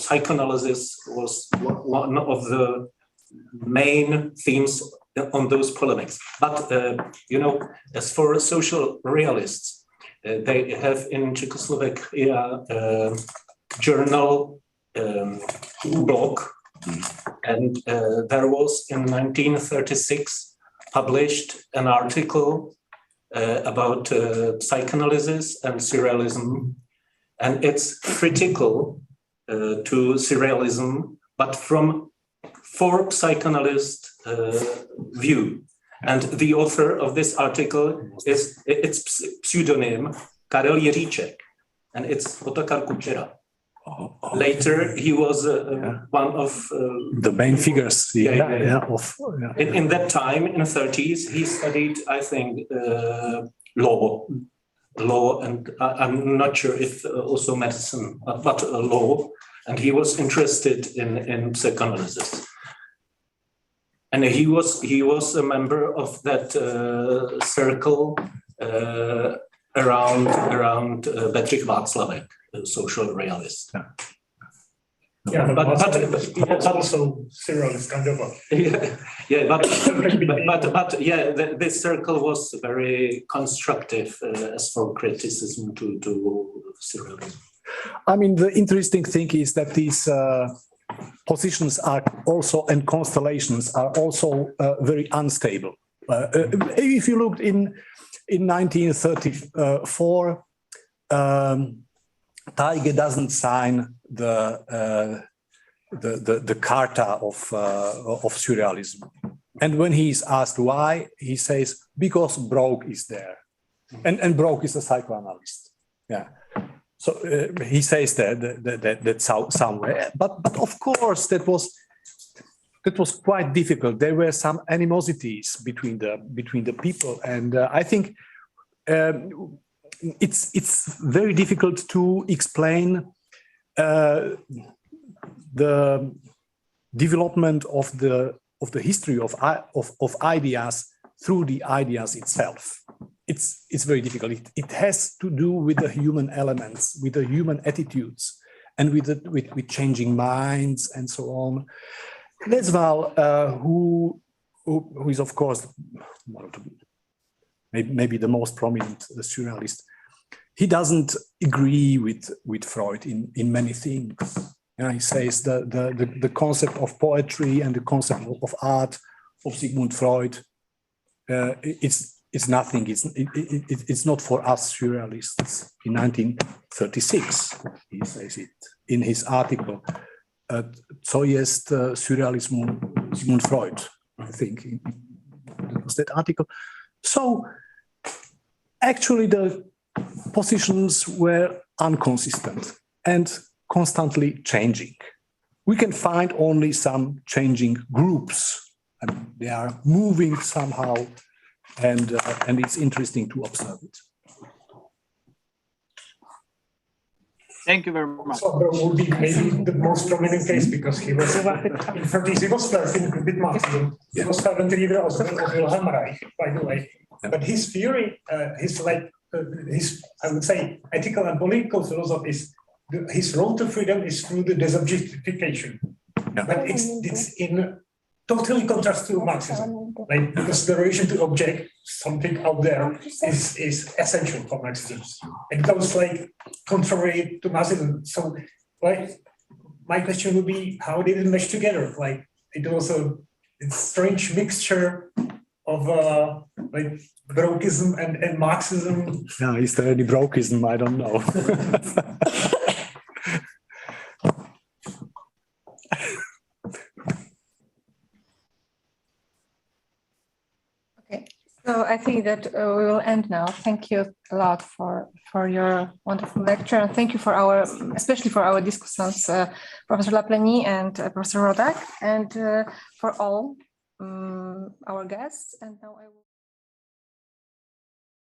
psychoanalysis was one of the main themes on those polemics. But, you know, as for social realists, they have in Czechoslovakia journal Bzoch, and there was in 1936 published an article about psychoanalysis and surrealism, and it's critical to surrealism, but from for psychoanalyst view. And the author of this article is its pseudonym Karel Jiříček, and it's Otakar Kučera. Later, he was one of the main figures. In that time, in the 30s, he studied, I think, law, and I'm not sure if also medicine, but law. And he was interested in psychoanalysis. And he was a member of that circle around Bedřich Václavek, a social realist. Yeah, but that's also surrealist kind of. But this circle was very constructive as for criticism to surrealism. I mean, the interesting thing is that these positions are also, and constellations are also very unstable. If you looked in 1934, Tajge doesn't sign the Carta of Surrealism, and when he is asked why, he says because Bzoch is there, and Bzoch is a psychoanalyst. Yeah. So he says that somewhere, but of course that was quite difficult. There were some animosities between the people, and I think it's very difficult to explain the development of the history of ideas through the ideas itself. It's very difficult. It has to do with the human elements, with the human attitudes, and with changing minds and so on. Lesval, who is of course maybe the most prominent surrealist, he doesn't agree with Freud in many things. He says the concept of poetry and the concept of art of Sigmund Freud, it's nothing. It's not for us surrealists. In 1936, he says it in his article, "Co jest surrealism Sigmund Freud?" I think it was that article. So actually, the positions were inconsistent and constantly changing. We can find only some changing groups, and they are moving somehow, and it's interesting to observe it. Thank you very much. So there will be maybe the most prominent case because he was in 30s. He was flirting with Marxism. He was fervent reader of Wilhelm Reich, by the way. But his theory, his I would say ethical and political philosophy is his road to freedom is through the disobjectification. But it's in totally contrast to Marxism, like because the relation to object, something out there, is essential for Marxism. It goes like contrary to Marxism. So, like, my question would be, how did it mesh together? Like, it was a strange mixture of like Brochism and Marxism. No, is there any Brochism? I don't know. So I think that we will end now. Thank you a lot for your wonderful lecture, and thank you for especially for our discussants, Professor Laplénie and Professor Rodak, and for all our guests. And now I will.